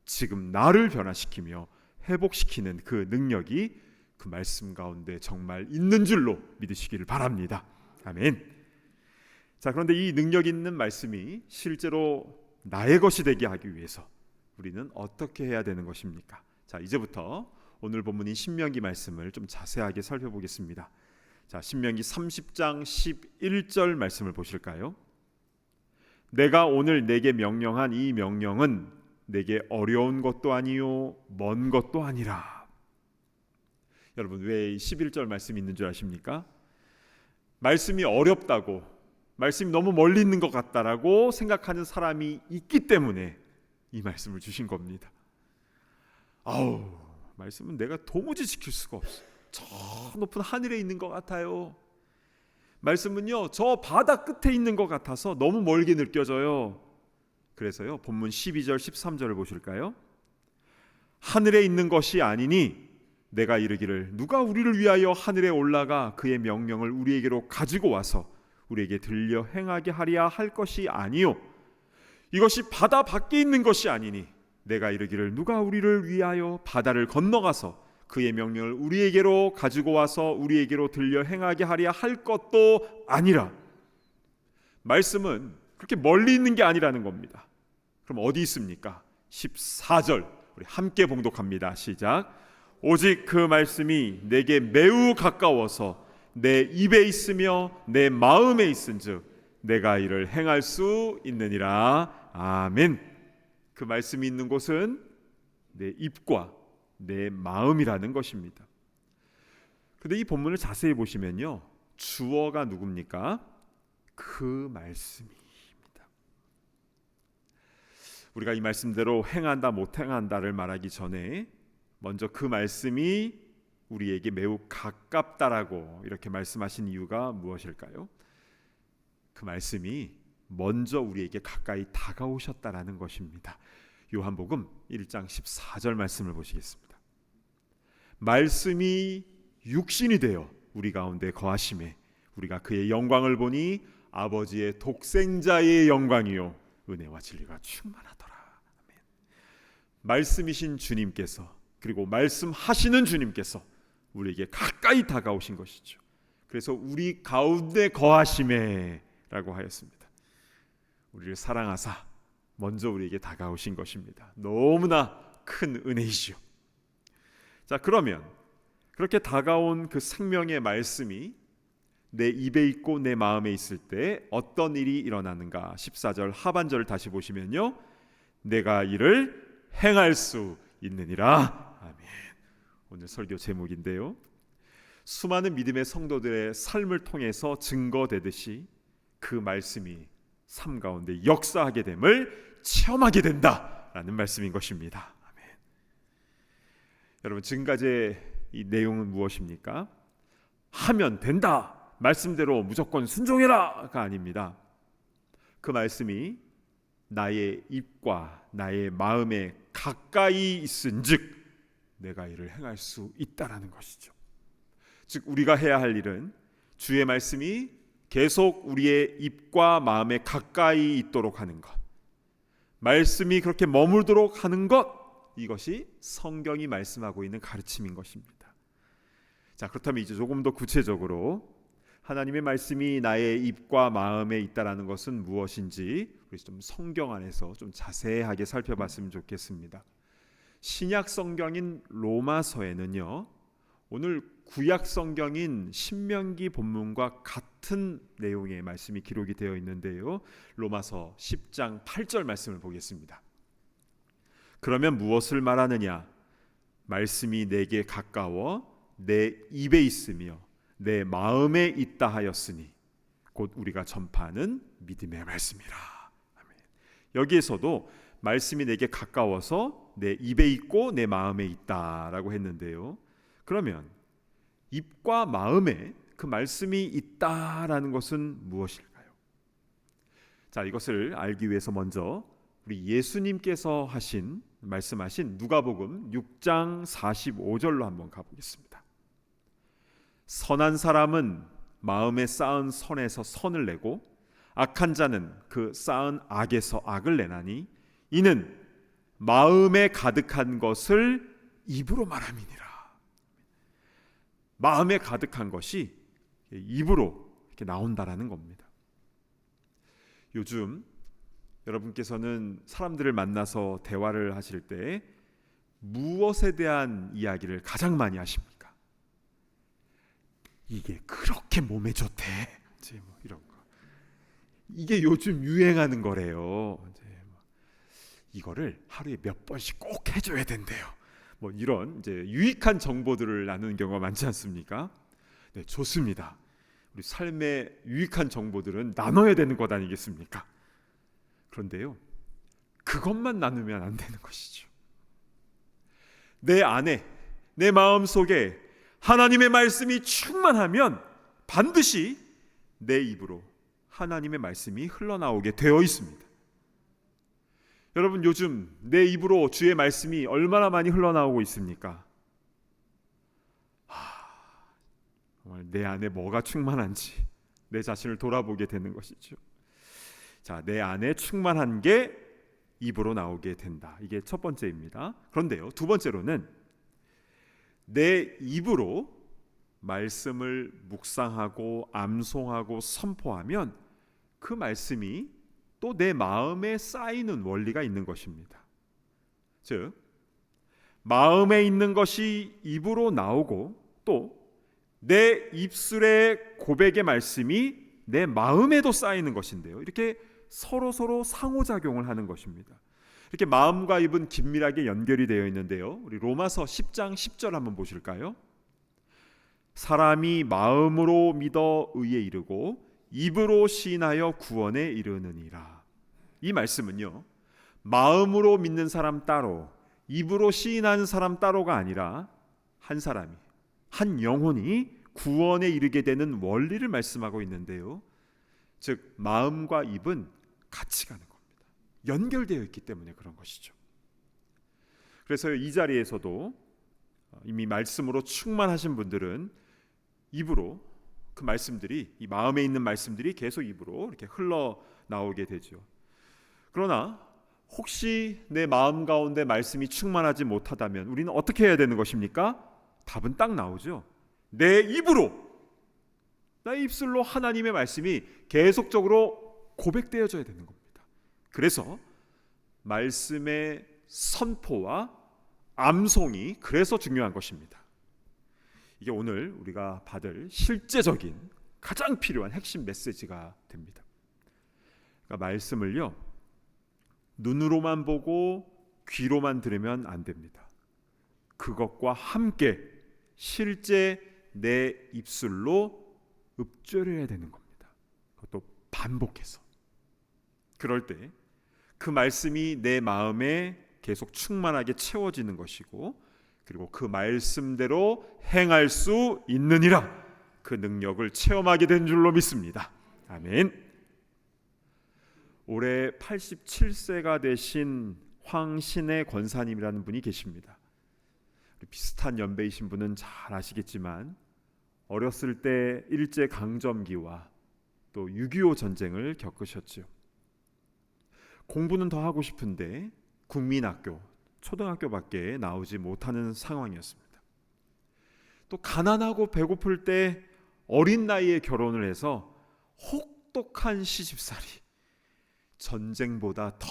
지금 나를 변화시키며 회복시키는 그 능력이 그 말씀 가운데 정말 있는 줄로 믿으시기를 바랍니다. 아멘. 자, 그런데 이 능력 있는 말씀이 실제로 나의 것이 되게 하기 위해서 우리는 어떻게 해야 되는 것입니까? 자, 이제부터 오늘 본문인 신명기 말씀을 좀 자세하게 살펴보겠습니다. 자, 신명기 30장 11절 말씀을 보실까요? 내가 오늘 내게 명령한 이 명령은 내게 어려운 것도 아니요 먼 것도 아니라. 여러분, 왜 11절 말씀이 있는 줄 아십니까? 말씀이 어렵다고, 말씀이 너무 멀리 있는 것 같다라고 생각하는 사람이 있기 때문에 이 말씀을 주신 겁니다. 아우, 말씀은 내가 도무지 지킬 수가 없어. 저 높은 하늘에 있는 것 같아요. 말씀은요, 저 바다 끝에 있는 것 같아서 너무 멀게 느껴져요. 그래서요, 본문 12절 13절을 보실까요? 하늘에 있는 것이 아니니 내가 이르기를 누가 우리를 위하여 하늘에 올라가 그의 명령을 우리에게로 가지고 와서 우리에게 들려 행하게 하리야 할 것이 아니요 이것이 바다 밖에 있는 것이 아니니 내가 이르기를 누가 우리를 위하여 바다를 건너가서 그의 명령을 우리에게로 가지고 와서 우리에게로 들려 행하게 하리야 할 것도 아니라. 말씀은 그렇게 멀리 있는 게 아니라는 겁니다. 그럼 어디 있습니까? 14절 우리 함께 봉독합니다. 시작. 오직 그 말씀이 내게 매우 가까워서 내 입에 있으며 내 마음에 있은즉 내가 이를 행할 수 있느니라. 아멘. 그 말씀이 있는 곳은 내 입과 내 마음이라는 것입니다. 그런데 이 본문을 자세히 보시면요, 주어가 누굽니까? 그 말씀입니다. 우리가 이 말씀대로 행한다 못 행한다를 말하기 전에 먼저 그 말씀이 우리에게 매우 가깝다라고 이렇게 말씀하신 이유가 무엇일까요? 그 말씀이 먼저 우리에게 가까이 다가오셨다라는 것입니다. 요한복음 1장 14절 말씀을 보시겠습니다. 말씀이 육신이 되어 우리 가운데 거하심에 우리가 그의 영광을 보니 아버지의 독생자의 영광이요 은혜와 진리가 충만하더라. 아멘. 말씀이신 주님께서, 그리고 말씀하시는 주님께서 우리에게 가까이 다가오신 것이죠. 그래서 우리 가운데 거하심에 라고 하였습니다. 우리를 사랑하사 먼저 우리에게 다가오신 것입니다. 너무나 큰 은혜이죠. 자, 그러면 그렇게 다가온 그 생명의 말씀이 내 입에 있고 내 마음에 있을 때 어떤 일이 일어나는가? 14절 하반절을 다시 보시면요, 내가 이를 행할 수 있느니라. 아멘. 오늘 설교 제목인데요, 수많은 믿음의 성도들의 삶을 통해서 증거되듯이 그 말씀이 삶 가운데 역사하게 됨을 체험하게 된다라는 말씀인 것입니다. 아멘. 여러분, 지금까지의 이 내용은 무엇입니까? 하면 된다, 말씀대로 무조건 순종해라가 아닙니다. 그 말씀이 나의 입과 나의 마음에 가까이 있은즉 내가 이를 행할 수 있다라는 것이죠. 즉, 우리가 해야 할 일은 주의 말씀이 계속 우리의 입과 마음에 가까이 있도록 하는 것, 말씀이 그렇게 머물도록 하는 것, 이것이 성경이 말씀하고 있는 가르침인 것입니다. 자, 그렇다면 이제 조금 더 구체적으로 하나님의 말씀이 나의 입과 마음에 있다라는 것은 무엇인지 우리 좀 성경 안에서 좀 자세하게 살펴봤으면 좋겠습니다. 신약 성경인 로마서에는요, 오늘 구약 성경인 신명기 본문과 같은 내용의 말씀이 기록이 되어 있는데요, 로마서 10장 8절 말씀을 보겠습니다. 그러면 무엇을 말하느냐? 말씀이 내게 가까워 내 입에 있으며 내 마음에 있다 하였으니 곧 우리가 전파하는 믿음의 말씀이라. 아멘. 여기에서도 말씀이 내게 가까워서 내 입에 있고 내 마음에 있다라고 했는데요, 그러면 입과 마음에 그 말씀이 있다라는 것은 무엇일까요? 자, 이것을 알기 위해서 먼저 우리 예수님께서 말씀하신 누가복음 6장 45절로 한번 가보겠습니다. 선한 사람은 마음에 쌓은 선에서 선을 내고 악한 자는 그 쌓은 악에서 악을 내나니 이는 마음에 가득한 것을 입으로 말함이니라. 마음에 가득한 것이 입으로 이렇게 나온다라는 겁니다. 요즘 여러분께서는 사람들을 만나서 대화를 하실 때 무엇에 대한 이야기를 가장 많이 하십니까? 이게 그렇게 몸에 좋대, 이제 뭐 이런 거. 이게 요즘 유행하는 거래요. 이제 이거를 하루에 몇 번씩 꼭 해줘야 된대요. 뭐 이런 이제 유익한 정보들을 나누는 경우가 많지 않습니까? 네, 좋습니다. 우리 삶의 유익한 정보들은 나눠야 되는 것 아니겠습니까? 그런데요, 그것만 나누면 안 되는 것이죠. 내 안에, 내 마음 속에 하나님의 말씀이 충만하면 반드시 내 입으로 하나님의 말씀이 흘러나오게 되어 있습니다. 여러분, 요즘 내 입으로 주의 말씀이 얼마나 많이 흘러나오고 있습니까? 정말 내 안에 뭐가 충만한지 내 자신을 돌아보게 되는 것이죠. 자, 내 안에 충만한 게 입으로 나오게 된다. 이게 첫 번째입니다. 그런데요, 두 번째로는 내 입으로 말씀을 묵상하고 암송하고 선포하면 그 말씀이 또 내 마음에 쌓이는 원리가 있는 것입니다. 즉, 마음에 있는 것이 입으로 나오고 또 내 입술의 고백의 말씀이 내 마음에도 쌓이는 것인데요, 이렇게 서로 상호작용을 하는 것입니다. 이렇게 마음과 입은 긴밀하게 연결이 되어 있는데요, 우리 로마서 10장 10절 한번 보실까요? 사람이 마음으로 믿어 의에 이르고 입으로 시인하여 구원에 이르느니라. 이 말씀은요, 마음으로 믿는 사람 따로, 입으로 시인하는 사람 따로가 아니라 한 사람이, 한 영혼이 구원에 이르게 되는 원리를 말씀하고 있는데요, 즉 마음과 입은 같이 가는 겁니다. 연결되어 있기 때문에 그런 것이죠. 그래서 이 자리에서도 이미 말씀으로 충만하신 분들은 입으로 그 말씀들이, 이 마음에 있는 말씀들이 계속 입으로 이렇게 흘러나오게 되죠. 그러나 혹시 내 마음 가운데 말씀이 충만하지 못하다면 우리는 어떻게 해야 되는 것입니까? 답은 딱 나오죠. 내 입으로, 나의 입술로 하나님의 말씀이 계속적으로 고백되어져야 되는 겁니다. 그래서 말씀의 선포와 암송이 그래서 중요한 것입니다. 이게 오늘 우리가 받을 실제적인 가장 필요한 핵심 메시지가 됩니다. 그러니까 말씀을요, 눈으로만 보고 귀로만 들으면 안 됩니다. 그것과 함께 실제 내 입술로 읊조려야 되는 겁니다. 그것도 반복해서. 그럴 때 그 말씀이 내 마음에 계속 충만하게 채워지는 것이고, 그리고 그 말씀대로 행할 수 있느니라, 그 능력을 체험하게 된 줄로 믿습니다. 아멘. 올해 87세가 되신 황신의 권사님이라는 분이 계십니다. 비슷한 연배이신 분은 잘 아시겠지만 어렸을 때 일제강점기와 또 6.25 전쟁을 겪으셨죠. 공부는 더 하고 싶은데 국민학교, 초등학교밖에 나오지 못하는 상황이었습니다. 또 가난하고 배고플 때 어린 나이에 결혼을 해서 혹독한 시집살이, 전쟁보다 더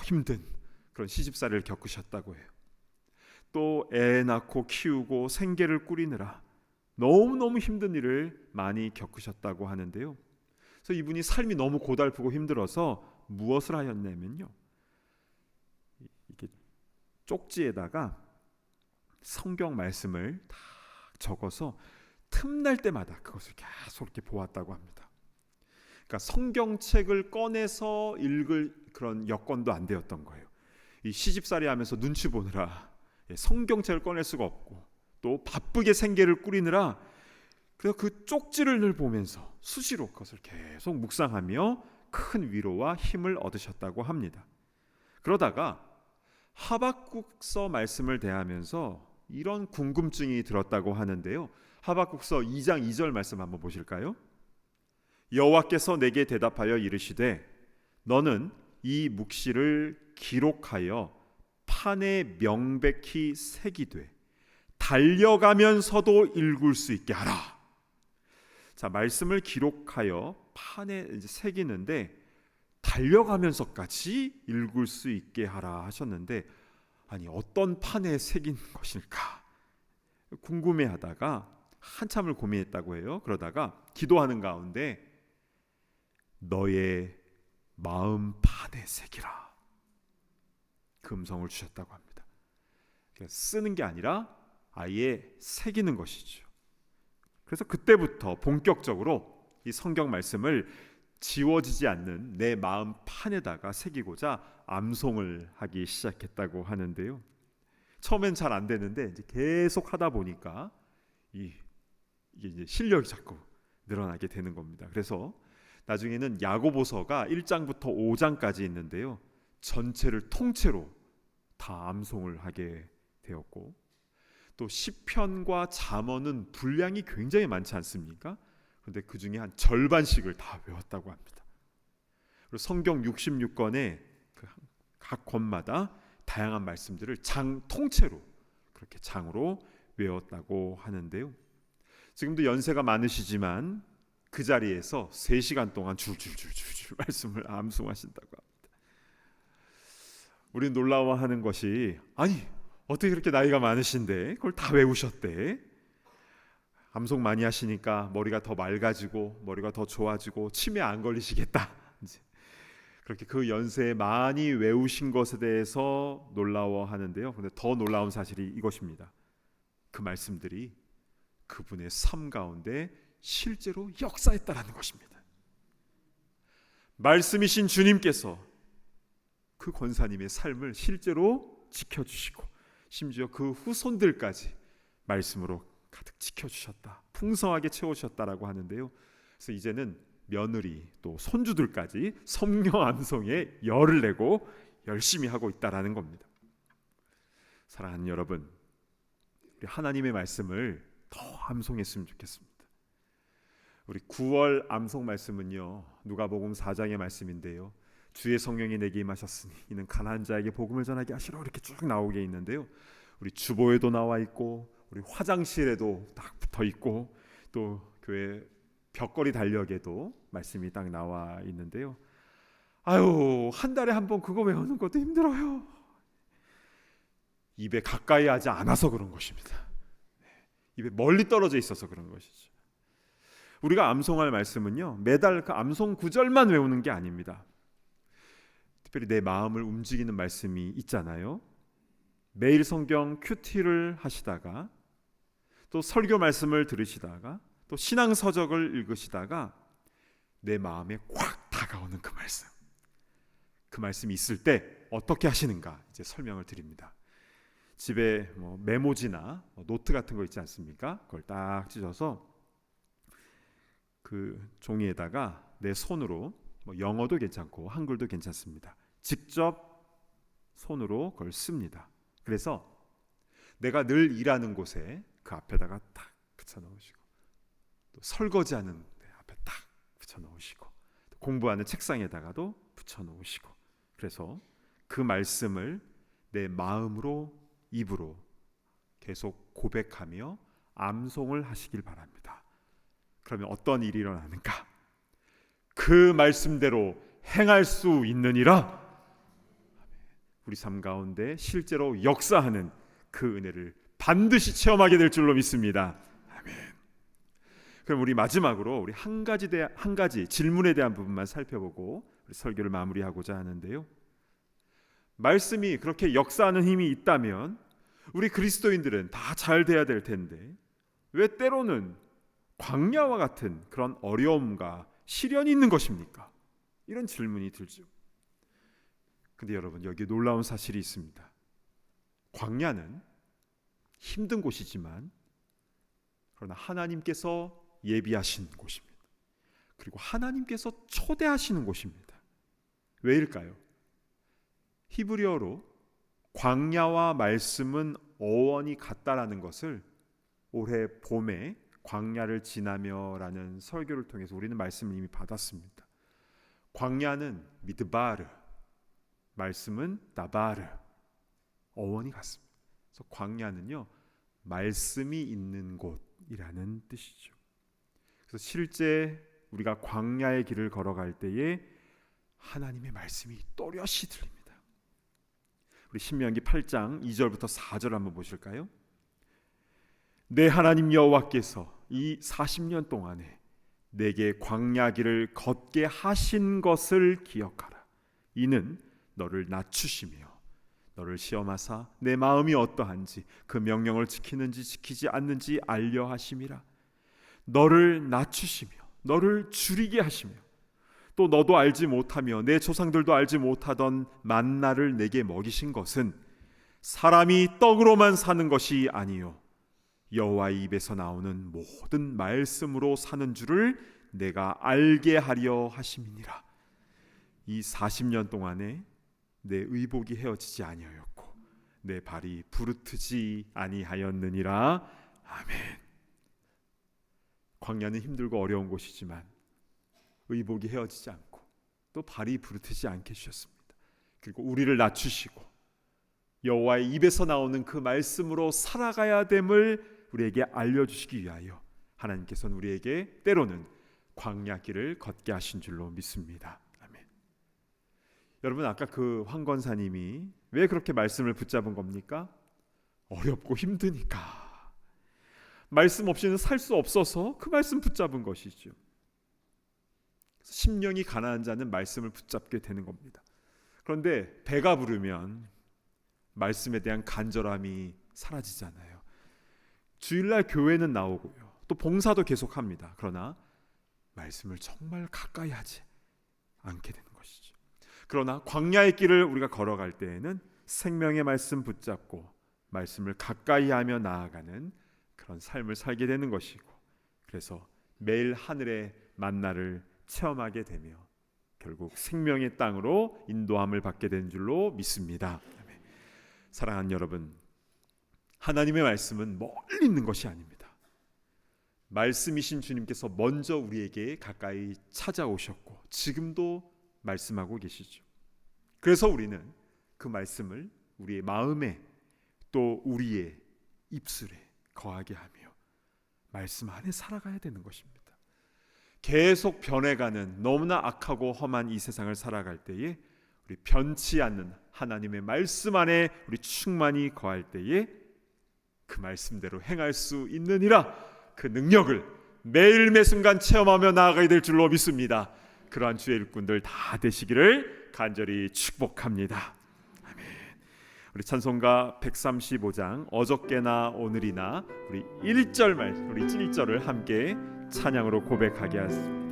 힘든 그런 시집살이를 겪으셨다고 해요. 또 애 낳고 키우고 생계를 꾸리느라 너무너무 힘든 일을 많이 겪으셨다고 하는데요. 그래서 이분이 삶이 너무 고달프고 힘들어서 무엇을 하셨냐면요, 이게 쪽지에다가 성경 말씀을 다 적어서 틈날 때마다 그것을 계속 이렇게 보았다고 합니다. 그러니까 성경책을 꺼내서 읽을 그런 여건도 안 되었던 거예요. 이 시집살이 하면서 눈치 보느라 성경책을 꺼낼 수가 없고, 또 바쁘게 생계를 꾸리느라 그래서 그 쪽지를 늘 보면서 수시로 그것을 계속 묵상하며 큰 위로와 힘을 얻으셨다고 합니다. 그러다가 하박국서 말씀을 대하면서 이런 궁금증이 들었다고 하는데요. 하박국서 2장 2절 말씀 한번 보실까요? 여호와께서 내게 대답하여 이르시되 너는 이 묵시를 기록하여 판에 명백히 새기되 달려가면서도 읽을 수 있게 하라. 자, 말씀을 기록하여 판에 이제 새기는데 달려가면서까지 읽을 수 있게 하라 하셨는데, 아니 어떤 판에 새긴 것일까 궁금해하다가 한참을 고민했다고 해요. 그러다가 기도하는 가운데 너의 마음 판에 새기라, 그 음성을 주셨다고 합니다. 그러니까 쓰는 게 아니라 아예 새기는 것이죠. 그래서 그때부터 본격적으로 이 성경 말씀을 지워지지 않는 내 마음 판에다가 새기고자 암송을 하기 시작했다고 하는데요. 처음엔 잘 안 되는데 이제 계속 하다 보니까 이게 이제 실력이 자꾸 늘어나게 되는 겁니다. 그래서 나중에는 야고보서가 1장부터 5장까지 있는데요, 전체를 통째로 다 암송을 하게 되었고, 또 시편과 잠언은 분량이 굉장히 많지 않습니까? 그런데 그 중에 한 절반씩을 다 외웠다고 합니다. 그리고 성경 66권의 각 권마다 다양한 말씀들을 장 통째로 그렇게 장으로 외웠다고 하는데요. 지금도 연세가 많으시지만 그 자리에서 3시간 동안 줄줄줄줄 말씀을 암송하신다고 합니다. 우리는 놀라워하는 것이, 아니 어떻게 그렇게 나이가 많으신데 그걸 다 외우셨대? 암송 많이 하시니까 머리가 더 맑아지고 머리가 더 좋아지고 치매 안 걸리시겠다. 이제 그렇게 그 연세에 많이 외우신 것에 대해서 놀라워하는데요. 그런데 더 놀라운 사실이 이것입니다. 그 말씀들이 그분의 삶 가운데 실제로 역사했다라는 것입니다. 말씀이신 주님께서 그 권사님의 삶을 실제로 지켜주시고 심지어 그 후손들까지 말씀으로 가득 지켜주셨다, 풍성하게 채우셨다라고 하는데요. 그래서 이제는 며느리 또 손주들까지 성령 암송에 열을 내고 열심히 하고 있다라는 겁니다. 사랑하는 여러분, 우리 하나님의 말씀을 더 암송했으면 좋겠습니다. 우리 9월 암송 말씀은요, 누가복음 4장의 말씀인데요. 주의 성령이 내게 임하셨으니 이는 가난한 자에게 복음을 전하게 하시라, 이렇게 쭉 나오게 있는데요. 우리 주보에도 나와 있고 우리 화장실에도 딱 붙어 있고 또 교회 벽걸이 달력에도 말씀이 딱 나와 있는데요. 아유, 한 달에 한 번 그거 외우는 것도 힘들어요. 입에 가까이 하지 않아서 그런 것입니다. 입에 멀리 떨어져 있어서 그런 것이죠. 우리가 암송할 말씀은요, 매달 그 암송 구절만 외우는 게 아닙니다. 특별히 내 마음을 움직이는 말씀이 있잖아요. 매일 성경 큐티를 하시다가 또 설교 말씀을 들으시다가 또 신앙 서적을 읽으시다가 내 마음에 꽉 다가오는 그 말씀이 있을 때 어떻게 하시는가 이제 설명을 드립니다. 집에 메모지나 노트 같은 거 있지 않습니까? 그걸 딱 찢어서 그 종이에다가 내 손으로, 영어도 괜찮고 한글도 괜찮습니다, 직접 손으로 그걸 씁니다. 그래서 내가 늘 일하는 곳에 그 앞에다가 딱 붙여 넣으시고, 또 설거지하는 데 앞에 딱 붙여 넣으시고, 또 공부하는 책상에다가도 붙여 놓으시고, 그래서 그 말씀을 내 마음으로, 입으로 계속 고백하며 암송을 하시길 바랍니다. 그러면 어떤 일이 일어나는가? 그 말씀대로 행할 수 있느니라. 우리 삶 가운데 실제로 역사하는 그 은혜를 반드시 체험하게 될 줄로 믿습니다. 아멘. 그럼 우리 마지막으로 우리 한 가지 질문에 대한 부분만 살펴보고 우리 설교를 마무리하고자 하는데요. 말씀이 그렇게 역사하는 힘이 있다면 우리 그리스도인들은 다 잘 돼야 될 텐데 왜 때로는 광야와 같은 그런 어려움과 시련이 있는 것입니까? 이런 질문이 들죠. 근데 여러분, 여기 놀라운 사실이 있습니다. 광야는 힘든 곳이지만 그러나 하나님께서 예비하신 곳입니다. 그리고 하나님께서 초대하시는 곳입니다. 왜일까요? 히브리어로 광야와 말씀은 어원이 같다라는 것을 올해 봄에 광야를 지나며라는 설교를 통해서 우리는 말씀을 이미 받았습니다. 광야는 미드바르, 말씀은 나바르, 어원이 같습니다. 그래서 광야는요, 말씀이 있는 곳이라는 뜻이죠. 그래서 실제 우리가 광야의 길을 걸어갈 때에 하나님의 말씀이 또렷이 들립니다. 우리 신명기 8장 2절부터 4절 한번 보실까요? 내 하나님 여호와께서 이 40년 동안에 내게 광야 길을 걷게 하신 것을 기억하라. 이는 너를 낮추시며 너를 시험하사 내 마음이 어떠한지 그 명령을 지키는지 지키지 않는지 알려 하심이라. 너를 낮추시며 너를 줄이게 하시며 또 너도 알지 못하며 내 조상들도 알지 못하던 만나를 내게 먹이신 것은 사람이 떡으로만 사는 것이 아니요 여호와의 입에서 나오는 모든 말씀으로 사는 줄을 내가 알게 하려 하심이니라. 이 40년 동안에 내 의복이 헤어지지 아니하였고 내 발이 부르트지 아니하였느니라. 아멘. 광야는 힘들고 어려운 곳이지만 의복이 헤어지지 않고 또 발이 부르트지 않게 해주셨습니다. 그리고 우리를 낮추시고 여호와의 입에서 나오는 그 말씀으로 살아가야 됨을 우리에게 알려주시기 위하여 하나님께서는 우리에게 때로는 광야길을 걷게 하신 줄로 믿습니다. 아멘. 여러분, 아까 그 황권사님이 왜 그렇게 말씀을 붙잡은 겁니까? 어렵고 힘드니까. 말씀 없이는 살 수 없어서 그 말씀 붙잡은 것이죠. 심령이 가난한 자는 말씀을 붙잡게 되는 겁니다. 그런데 배가 부르면 말씀에 대한 간절함이 사라지잖아요. 주일날 교회는 나오고요, 또 봉사도 계속합니다. 그러나 말씀을 정말 가까이 하지 않게 되는 것이죠. 그러나 광야의 길을 우리가 걸어갈 때에는 생명의 말씀 붙잡고 말씀을 가까이 하며 나아가는 그런 삶을 살게 되는 것이고, 그래서 매일 하늘의 만나를 체험하게 되며 결국 생명의 땅으로 인도함을 받게 된 줄로 믿습니다. 사랑하는 여러분, 하나님의 말씀은 멀리 있는 것이 아닙니다. 말씀이신 주님께서 먼저 우리에게 가까이 찾아오셨고 지금도 말씀하고 계시죠. 그래서 우리는 그 말씀을 우리의 마음에 또 우리의 입술에 거하게 하며 말씀 안에 살아가야 되는 것입니다. 계속 변해가는 너무나 악하고 험한 이 세상을 살아갈 때에 우리 변치 않는 하나님의 말씀 안에 우리 충만히 거할 때에 그 말씀대로 행할 수 있느니라, 그 능력을 매일 매순간 체험하며 나아가야 될 줄로 믿습니다. 그러한 주의 일꾼들 다 되시기를 간절히 축복합니다. 아멘. 우리 찬송가 135장 어저께나 오늘이나 우리 1절을 함께 찬양으로 고백하게 하겠습니다.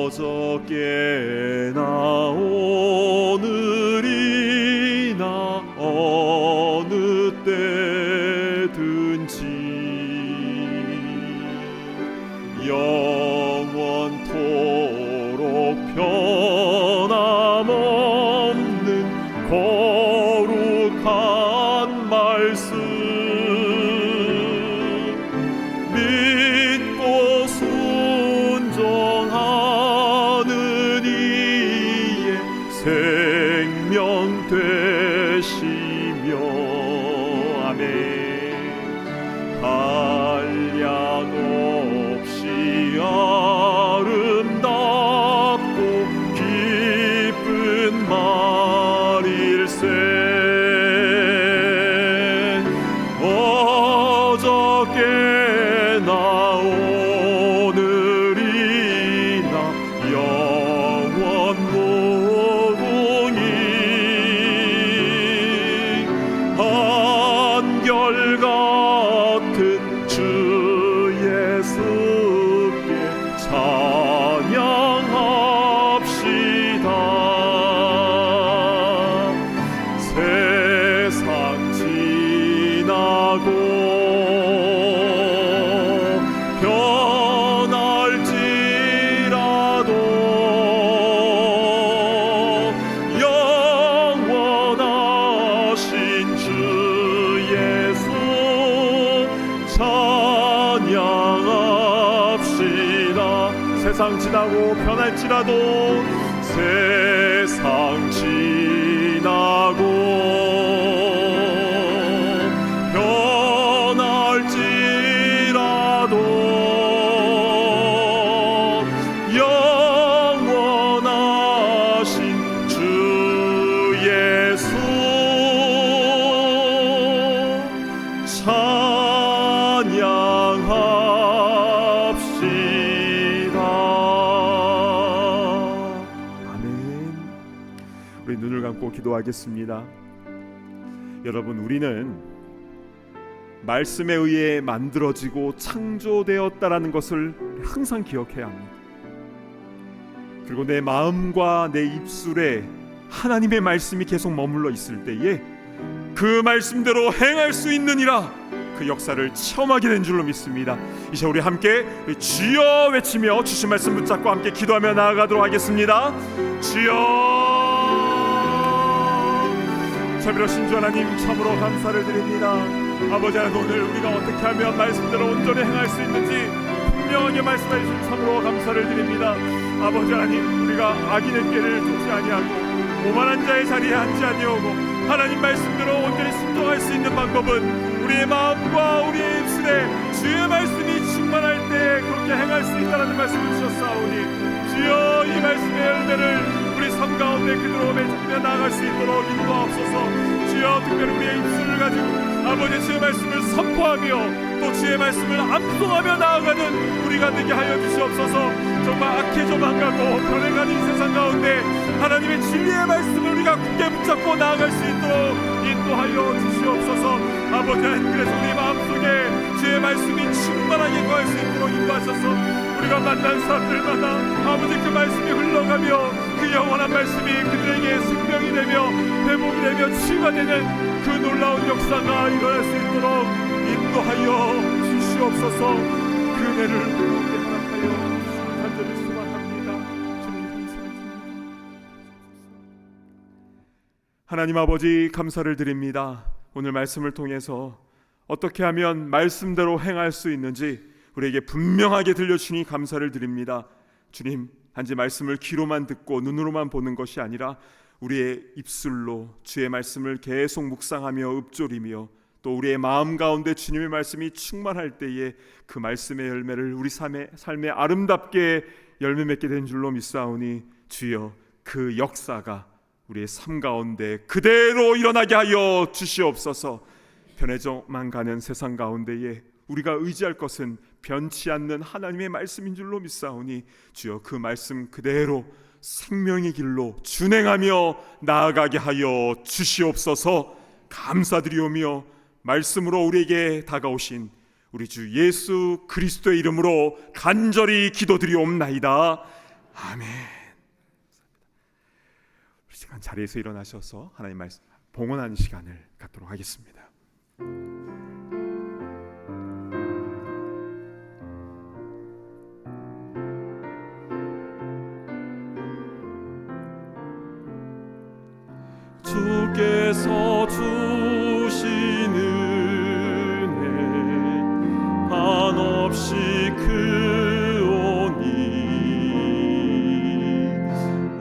어저께나 오늘이나 어느 때든지 영원토록 변함없는 거룩한 말씀 믿고 순종하는 이의 생명 되시며 아멘. 한량 없이 아름답고 기쁜 말일세 어저께나 오늘이나 영원 무궁히 한결같은 주 예수께 찬양합시다. 세상 지나고 변할지라도 영원하신 주 예수 찬양합시다. 세상 지나고 변할지라도 세상 지나고 변할지라도 영원하신 주 예수 찬양합시다. 아멘. 우리 눈을 감고 기도하겠습니다. 여러분, 우리는 말씀에 의해 만들어지고 창조되었다라는 것을 항상 기억해야 합니다. 그리고 내 마음과 내 입술에 하나님의 말씀이 계속 머물러 있을 때에 그 말씀대로 행할 수 있느니라, 그 역사를 체험하게 된 줄로 믿습니다. 이제 우리 함께 주여 외치며 주신 말씀 붙잡고 함께 기도하며 나아가도록 하겠습니다. 주여, 자비로우신 주 하나님, 참으로 감사를 드립니다. 아버지 하나님, 오늘 우리가 어떻게 하면 말씀대로 온전히 행할 수 있는지 분명하게 말씀해 주신 참으로 감사를 드립니다. 아버지 하나님, 우리가 악인의 길을 쫓지 아니하고 오만한 자의 자리에 앉지 아니하고 하나님 말씀대로 온전히 순종할 수 있는 방법은 우리의 마음과 우리의 입술에 주의 말씀이 충만할 때 그렇게 행할 수 있다는 말씀을 주셨사오니 주여, 이 말씀의 열매를 우리 삶 가운데 그대로 맺으며 나아갈 수 있도록 인도하옵소서. 주여, 특별히 우리의 입술을 가지고 아버지 주의 말씀을 선포하며 또 주의 말씀을 암송하며 나아가는 우리가 되게 하여 주시옵소서. 정말 악해 조망하고 변해가는 이 세상 가운데 하나님의 진리의 말씀을 우리가 굳게 붙잡고 나아갈 수 있도록 인도하여 주시옵소서. 아버지 하나님, 그래서 우리 마음속에 주의 말씀이 충만하게 거할 수 있도록 인도하셔서 우리가 만난 사람들마다 아버지 그 말씀이 흘러가며 그 영원한 말씀이 그들에게 생명이 되며 회복이 되며 치유가 되는 그 놀라운 역사가 일어날 수 있도록 인도하여 주시옵소서. 그 은혜를 우리에게 허락하여 간절히 소망합니다. 주님, 하나님 아버지 감사를 드립니다. 오늘 말씀을 통해서 어떻게 하면 말씀대로 행할 수 있는지 우리에게 분명하게 들려주시니 감사를 드립니다. 주님, 단지 말씀을 귀로만 듣고 눈으로만 보는 것이 아니라 우리의 입술로 주의 말씀을 계속 묵상하며 읊조리며 또 우리의 마음 가운데 주님의 말씀이 충만할 때에 그 말씀의 열매를 우리 삶에 아름답게 열매 맺게 된 줄로 믿사오니 주여, 그 역사가 우리의 삶 가운데 그대로 일어나게 하여 주시옵소서. 변해져만 가는 세상 가운데에 우리가 의지할 것은 변치 않는 하나님의 말씀인 줄로 믿사오니 주여, 그 말씀 그대로 생명의 길로 준행하며 나아가게 하여 주시옵소서. 감사드리오며 말씀으로 우리에게 다가오신 우리 주 예수 그리스도의 이름으로 간절히 기도드리옵나이다. 아멘. 우리 시간 자리에서 일어나셔서 하나님 말씀 봉헌하는 시간을 갖도록 하겠습니다. 주께서 주신 은혜 한없이 크오니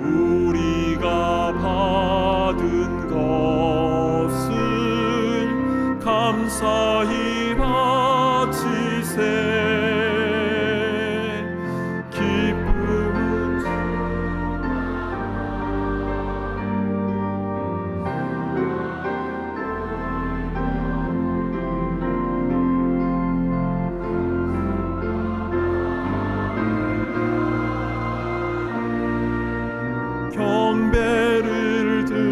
우리가 받은 것은 감사히 바치세. 경배를 드리세.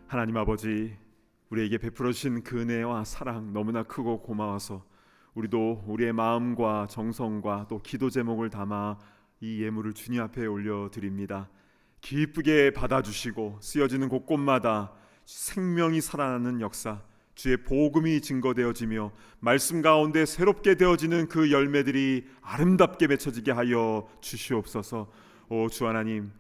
하나님 아버지, 우리에게 베풀어 주신 그 은혜와 사랑 너무나 크고 고마워서 우리도 우리의 마음과 정성과 또 기도 제목을 담아 이 예물을 주님 앞에 올려드립니다. 기쁘게 받아주시고 쓰여지는 곳곳마다 생명이 살아나는 역사, 주의 복음이 증거되어지며 말씀 가운데 새롭게 되어지는 그 열매들이 아름답게 맺혀지게 하여 주시옵소서. 오 주 하나님,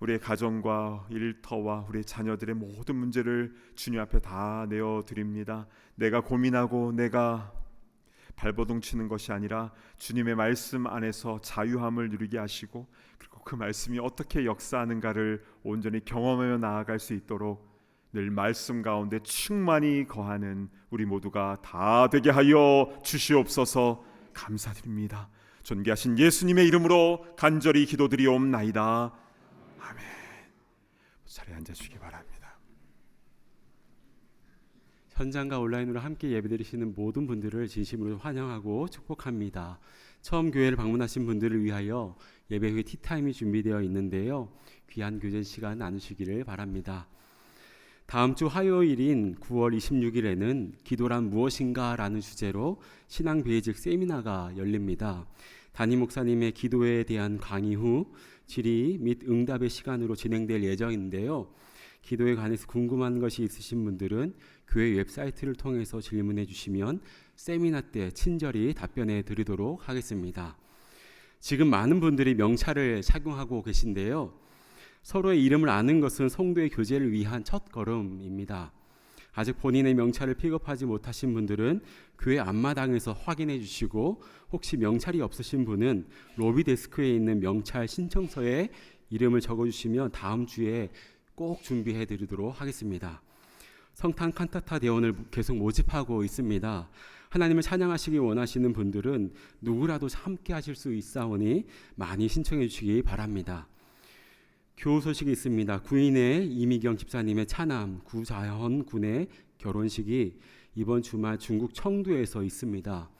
우리의 가정과 일터와 우리의 자녀들의 모든 문제를 주님 앞에 다 내어드립니다. 내가 고민하고 내가 발버둥 치는 것이 아니라 주님의 말씀 안에서 자유함을 누리게 하시고 그리고 그 말씀이 어떻게 역사하는가를 온전히 경험하며 나아갈 수 있도록 늘 말씀 가운데 충만히 거하는 우리 모두가 다 되게 하여 주시옵소서. 감사드립니다. 존귀하신 예수님의 이름으로 간절히 기도드리옵나이다. 아멘. 자리에 앉아주시기 바랍니다. 현장과 온라인으로 함께 예배드리시는 모든 분들을 진심으로 환영하고 축복합니다. 처음 교회를 방문하신 분들을 위하여 예배 후에 티타임이 준비되어 있는데요. 귀한 교제 시간 나누시기를 바랍니다. 다음 주 화요일인 9월 26일에는 기도란 무엇인가 라는 주제로 신앙 베이직 세미나가 열립니다. 담임 목사님의 기도에 대한 강의 후 질의 및 응답의 시간으로 진행될 예정인데요. 기도에 관해서 궁금한 것이 있으신 분들은 교회 웹사이트를 통해서 질문해 주시면 세미나 때 친절히 답변해 드리도록 하겠습니다. 지금 많은 분들이 명찰을 착용하고 계신데요. 서로의 이름을 아는 것은 성도의 교제를 위한 첫 걸음입니다. 아직 본인의 명찰을 픽업하지 못하신 분들은 교회 앞마당에서 확인해 주시고 혹시 명찰이 없으신 분은 로비 데스크에 있는 명찰 신청서에 이름을 적어주시면 다음 주에 꼭 준비해 드리도록 하겠습니다. 성탄 칸타타 대원을 계속 모집하고 있습니다. 하나님을 찬양하시기 원하시는 분들은 누구라도 함께 하실 수 있사오니 많이 신청해 주시기 바랍니다. 교우 소식이 있습니다. 구인의 이미경 집사님의 차남 구자현 군의 결혼식이 이번 주말 중국 청두에서 있습니다.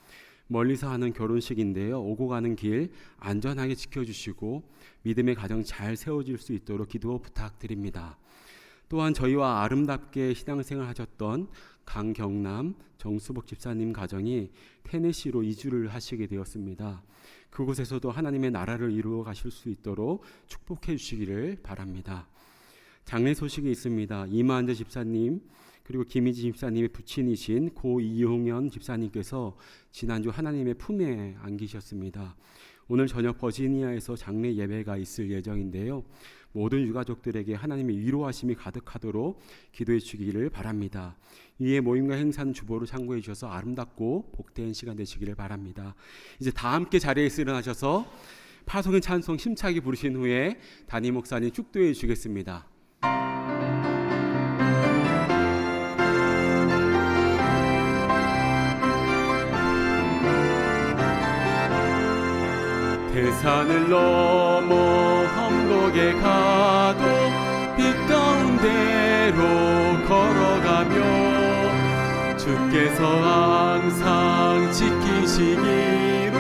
멀리서 하는 결혼식인데요. 오고 가는 길 안전하게 지켜주시고 믿음의 가정 잘 세워질 수 있도록 기도 부탁드립니다. 또한 저희와 아름답게 신앙생활 하셨던 강경남 정수복 집사님 가정이 테네시로 이주를 하시게 되었습니다. 그곳에서도 하나님의 나라를 이루어 가실 수 있도록 축복해 주시기를 바랍니다. 장례 소식이 있습니다. 이만재 집사님 그리고 김희지 집사님의 부친이신 고 이용현 집사님께서 지난주 하나님의 품에 안기셨습니다. 오늘 저녁 버지니아에서 장례 예배가 있을 예정인데요. 모든 유가족들에게 하나님의 위로하심이 가득하도록 기도해 주기를 바랍니다. 이에 모임과 행사는 주보를 참고해 주셔서 아름답고 복된 시간 되시기를 바랍니다. 이제 다 함께 자리에서 일어나셔서 파송의 찬송 힘차게 부르신 후에 담임 목사님 축도해 주시겠습니다. 대산을 넘어 험곡에 가도 빛 가운데로 걸어가며 주께서 항상 지키시기로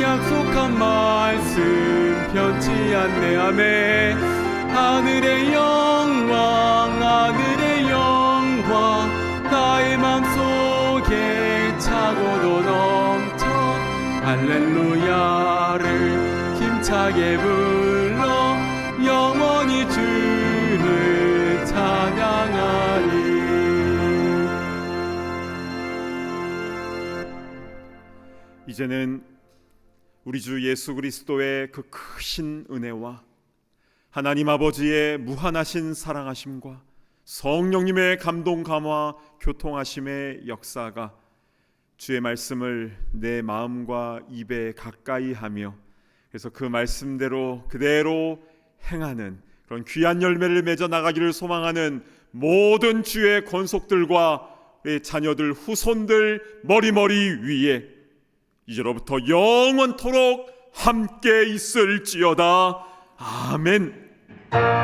약속한 말씀 변치 않네. 아멘. 하늘의 영광 하늘의 영광 나의 맘속에 차고도 넘쳐 할렐루야를 힘차게 불러 영원히 주를 찬양하리. 이제는 우리 주 예수 그리스도의 그 크신 은혜와 하나님 아버지의 무한하신 사랑하심과 성령님의 감동 감화 교통하심의 역사가 주의 말씀을 내 마음과 입에 가까이 하며 그래서 그 말씀대로 그대로 행하는 그런 귀한 열매를 맺어 나가기를 소망하는 모든 주의 권속들과 우리 자녀들 후손들 머리머리 위에 이제로부터 영원토록 함께 있을지어다. 아멘.